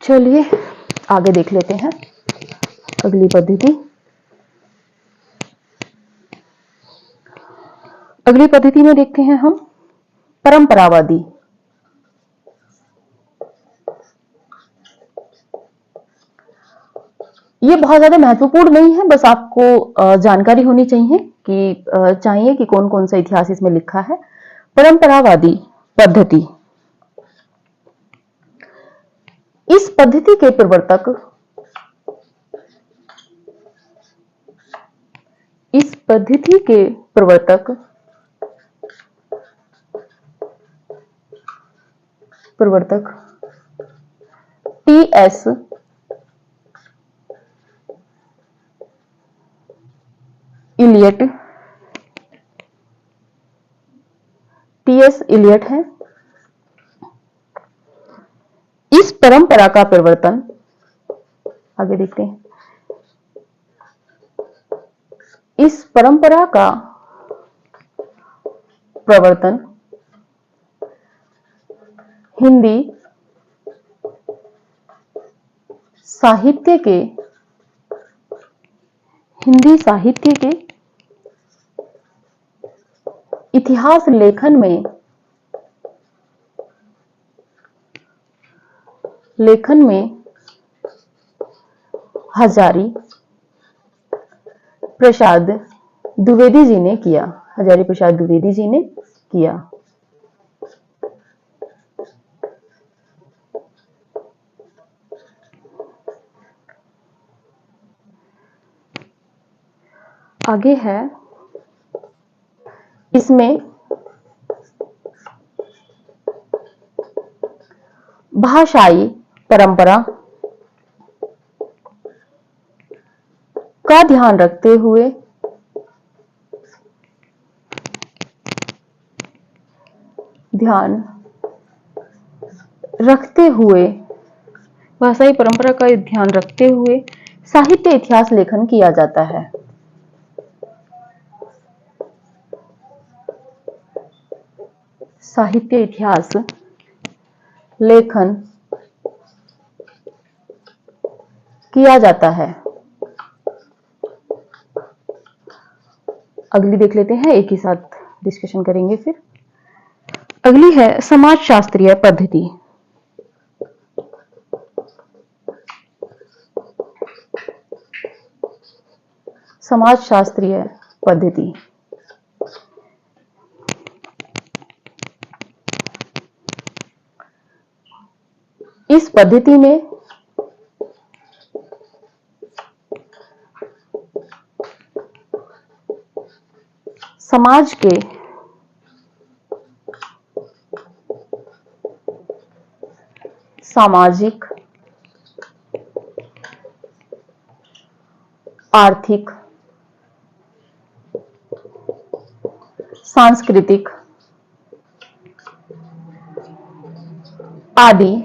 चलिए आगे देख लेते हैं अगली पद्धति। अगली पद्धति में देखते हैं हम परंपरावादी। ये बहुत ज्यादा महत्वपूर्ण नहीं है, बस आपको जानकारी होनी चाहिए कि कौन कौन सा इतिहास इसमें लिखा है। परंपरावादी पद्धति, इस पद्धति के प्रवर्तक टी.एस. इलियट है। इस परंपरा का प्रवर्तन, आगे देखते हैं, इस परंपरा का प्रवर्तन हिंदी साहित्य के इतिहास लेखन में हजारी प्रसाद द्विवेदी जी ने किया। आगे है, इसमें भाषाई परंपरा का ध्यान रखते हुए भाषाई परंपरा का ध्यान रखते हुए साहित्य इतिहास लेखन किया जाता है। साहित्य इतिहास लेखन किया जाता है। अगली देख लेते हैं, एक ही साथ डिस्कशन करेंगे फिर। अगली है समाजशास्त्रीय पद्धति। समाजशास्त्रीय पद्धति, इस पद्धति में समाज के सामाजिक, आर्थिक, सांस्कृतिक आदि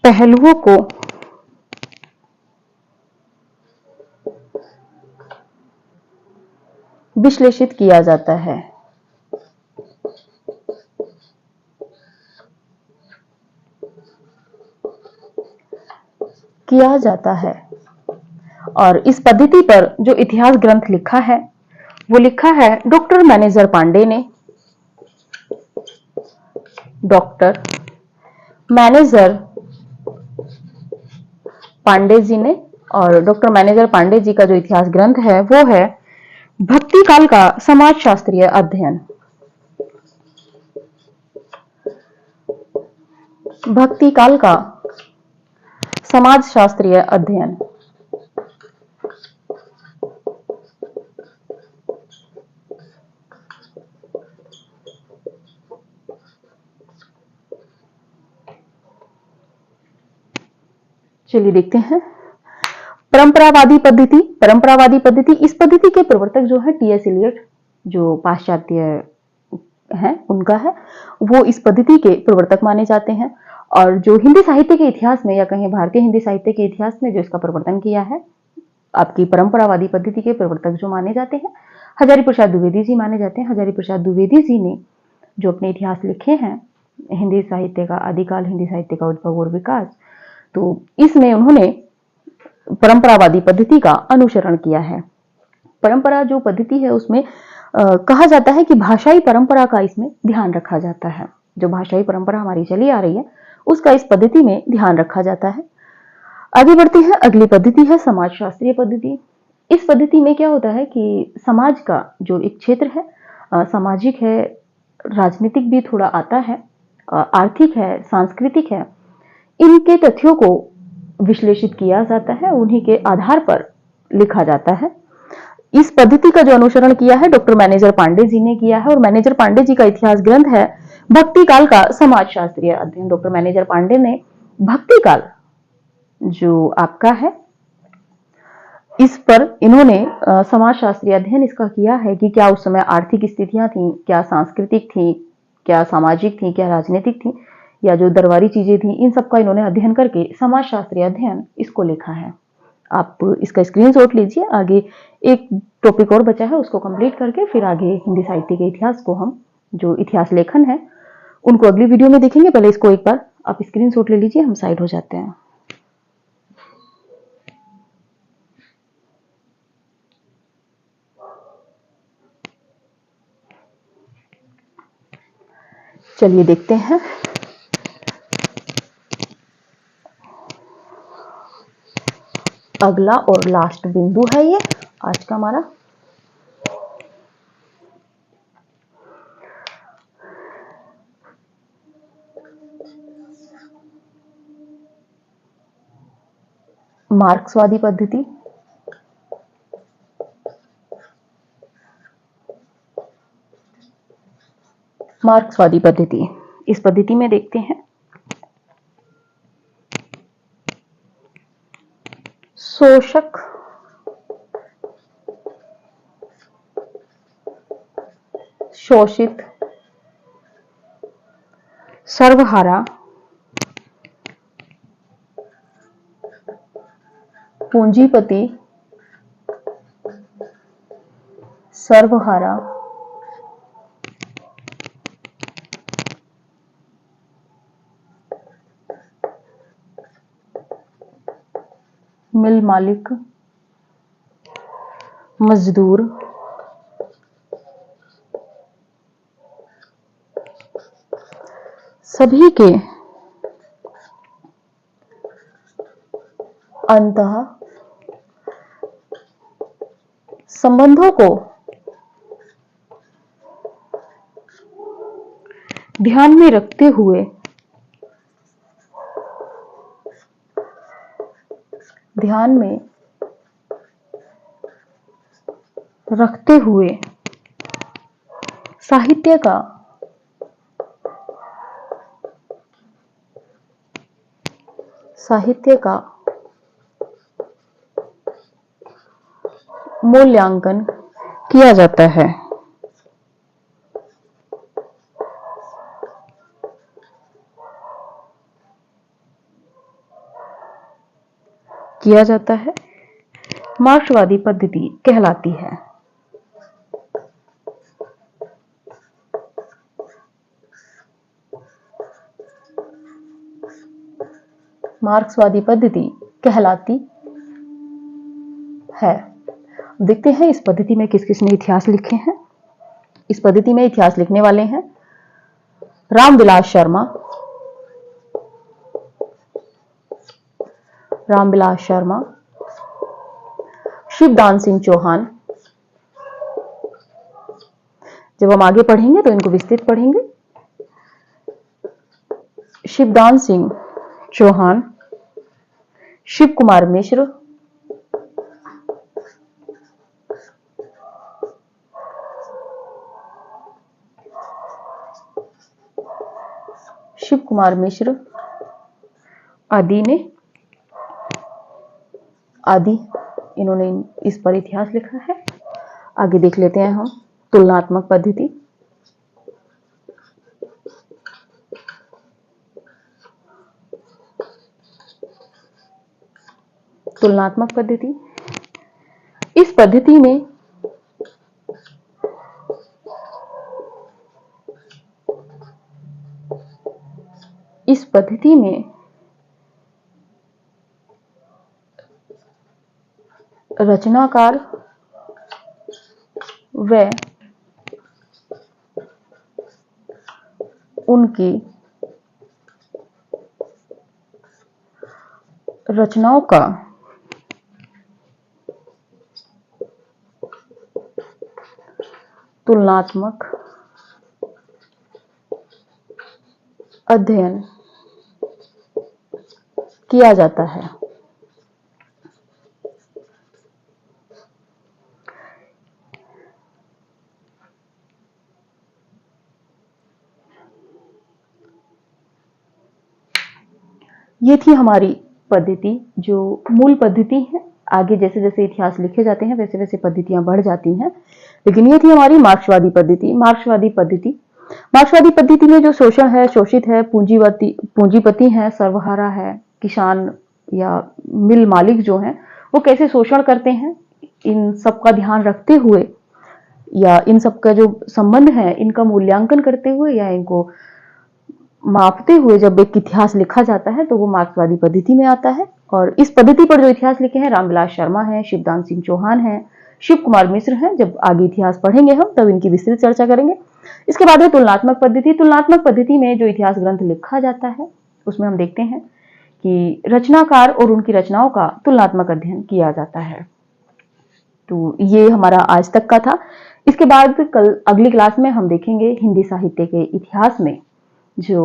पहलुओं को विश्लेषित किया जाता है। और इस पद्धति पर जो इतिहास ग्रंथ लिखा है वो लिखा है डॉक्टर मैनेजर पांडे ने। डॉक्टर मैनेजर पांडे जी ने, और डॉक्टर मैनेजर पांडे जी का जो इतिहास ग्रंथ है वो है भक्ति काल का समाजशास्त्रीय अध्ययन। भक्ति काल का समाजशास्त्रीय अध्ययन। चलिए देखते हैं परंपरावादी पद्धति। इस पद्धति के प्रवर्तक जो है टी.एस. इलियट, जो पाश्चात्य हैं उनका है, वो इस पद्धति के प्रवर्तक माने जाते हैं। और जो हिंदी साहित्य के इतिहास में या कहें भारतीय हिंदी साहित्य के इतिहास में जो इसका प्रवर्तन किया है, आपकी परंपरावादी पद्धति के प्रवर्तक जो माने जाते हैं, हजारी प्रसाद द्विवेदी जी माने जाते हैं। हजारी प्रसाद द्विवेदी जी ने जो अपने इतिहास लिखे हैं, हिंदी साहित्य का आदिकाल, हिंदी साहित्य का उद्भव और विकास, तो इसमें उन्होंने परंपरावादी पद्धति का अनुसरण किया है। परंपरा जो पद्धति है उसमें कहा जाता है कि भाषाई परंपरा का इसमें ध्यान रखा जाता है। जो भाषाई परंपरा हमारी चली आ रही है उसका इस पद्धति में ध्यान रखा जाता है। आगे बढ़ते हैं, अगली पद्धति है समाजशास्त्रीय पद्धति। इस पद्धति में क्या होता है कि समाज का जो एक क्षेत्र है, सामाजिक है, राजनीतिक भी थोड़ा आता है, आर्थिक है, सांस्कृतिक है, इनके तथ्यों को विश्लेषित किया जाता है, उन्हीं के आधार पर लिखा जाता है। इस पद्धति का जो अनुसरण किया है डॉक्टर मैनेजर पांडे जी ने किया है, और मैनेजर पांडे जी का इतिहास ग्रंथ है भक्ति काल का समाजशास्त्रीय अध्ययन। डॉक्टर मैनेजर पांडे ने भक्ति काल जो आपका है, इस पर इन्होंने समाजशास्त्रीय अध्ययन इसका किया है कि क्या उस समय आर्थिक स्थितियां थी, क्या सांस्कृतिक थी, क्या सामाजिक थी, क्या राजनीतिक थी, या जो दरबारी चीजें थी, इन सब का इन्होंने अध्ययन करके समाजशास्त्रीय अध्ययन इसको लिखा है। आप इसका स्क्रीनशॉट लीजिए। आगे एक टॉपिक और बचा है, उसको कंप्लीट करके फिर आगे हिंदी साहित्य के इतिहास को हम जो इतिहास लेखन है उनको अगली वीडियो में देखेंगे। पहले इसको एक बार आप स्क्रीनशॉट ले लीजिए, हम साइड हो जाते हैं। चलिए देखते हैं। अगला और लास्ट बिंदु है ये आज का हमारा। मार्क्सवादी पद्धति। मार्क्सवादी पद्धति, इस पद्धति में देखते हैं शोषक, शोषित, सर्वहारा, पूंजीपति, सर्वहारा, मिल मालिक, मजदूर, सभी के अंतः संबंधों को ध्यान में रखते हुए साहित्य का मूल्यांकन किया जाता है। मार्क्सवादी पद्धति कहलाती है। मार्क्सवादी पद्धति कहलाती है। देखते हैं इस पद्धति में किस किसने इतिहास लिखे हैं। इस पद्धति में इतिहास लिखने वाले हैं रामविलास शर्मा, शिवदान सिंह चौहान। जब हम आगे पढ़ेंगे तो इनको विस्तृत पढ़ेंगे। शिवदान सिंह चौहान, शिव कुमार मिश्र, आदि इन्होंने इस पर इतिहास लिखा है। आगे देख लेते हैं हम तुलनात्मक पद्धति। तुलनात्मक पद्धति। इस पद्धति में रचनाकार व उनकी रचनाओं का तुलनात्मक अध्ययन किया जाता है। ये थी हमारी पद्धति, जो मूल पद्धति है। आगे जैसे जैसे इतिहास लिखे जाते हैं वैसे वैसे पद्धतियां बढ़ जाती हैं, लेकिन ये थी हमारी मार्क्सवादी पद्धति। मार्क्सवादी पद्धति में जो शोषण है, शोषित है, पूंजीपति है, सर्वहारा है, किसान या मिल मालिक जो हैं वो कैसे शोषण करते हैं, इन सब का ध्यान रखते हुए या इन सब का जो संबंध है इनका मूल्यांकन करते हुए या इनको मापते हुए जब एक इतिहास लिखा जाता है तो वो मार्क्सवादी पद्धति में आता है। और इस पद्धति पर जो इतिहास लिखे हैं रामविलास शर्मा है, शिवदान सिंह चौहान है, शिव कुमार मिश्र हैं। जब आगे इतिहास पढ़ेंगे हम तब इनकी विस्तृत चर्चा करेंगे। इसके बाद है तुलनात्मक पद्धति। तुलनात्मक पद्धति में जो इतिहास ग्रंथ लिखा जाता है उसमें हम देखते हैं कि रचनाकार और उनकी रचनाओं का तुलनात्मक अध्ययन किया जाता है। तो ये हमारा आज तक का था। इसके बाद कल अगली क्लास में हम देखेंगे हिंदी साहित्य के इतिहास में जो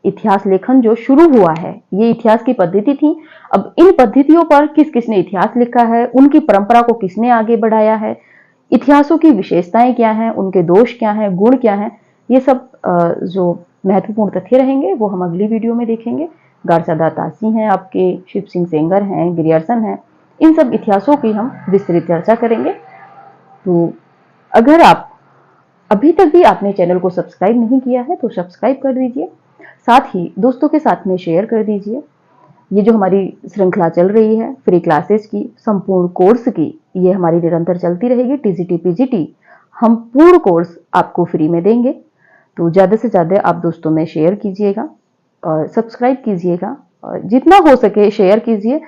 इतिहास लेखन जो शुरू हुआ है, ये इतिहास की पद्धति थी। अब इन पद्धतियों पर किस किसने इतिहास लिखा है, उनकी परंपरा को किसने आगे बढ़ाया है, इतिहासों की विशेषताएं क्या हैं, उनके दोष क्या हैं, गुण क्या हैं, ये सब जो महत्वपूर्ण तथ्य रहेंगे वो हम अगली वीडियो में देखेंगे। गारसादा तासी हैं आपके, शिव सिंह सेंगर हैं, गिरियर्सन हैं, इन सब इतिहासों की हम विस्तृत चर्चा करेंगे। तो अगर आप अभी तक भी आपने चैनल को सब्सक्राइब नहीं किया है तो सब्सक्राइब कर दीजिए, साथ ही दोस्तों के साथ में शेयर कर दीजिए। ये जो हमारी श्रृंखला चल रही है फ्री क्लासेस की, संपूर्ण कोर्स की, ये हमारी निरंतर चलती रहेगी। टीजीटी पीजीटी हम पूर्ण कोर्स आपको फ्री में देंगे। तो ज़्यादा से ज़्यादा आप दोस्तों में शेयर कीजिएगा और सब्सक्राइब कीजिएगा, और जितना हो सके शेयर कीजिए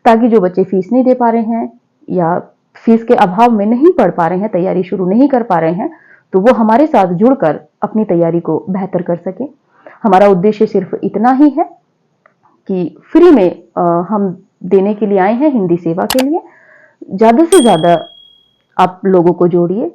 ताकि जो बच्चे फीस नहीं दे पा रहे हैं या फीस के अभाव में नहीं पढ़ पा रहे हैं, तैयारी शुरू नहीं कर पा रहे हैं, तो वो हमारे साथ जुड़कर अपनी तैयारी को बेहतर कर सके। हमारा उद्देश्य सिर्फ इतना ही है कि फ्री में हम देने के लिए आए हैं हिंदी सेवा के लिए। ज़्यादा से ज़्यादा आप लोगों को जोड़िए।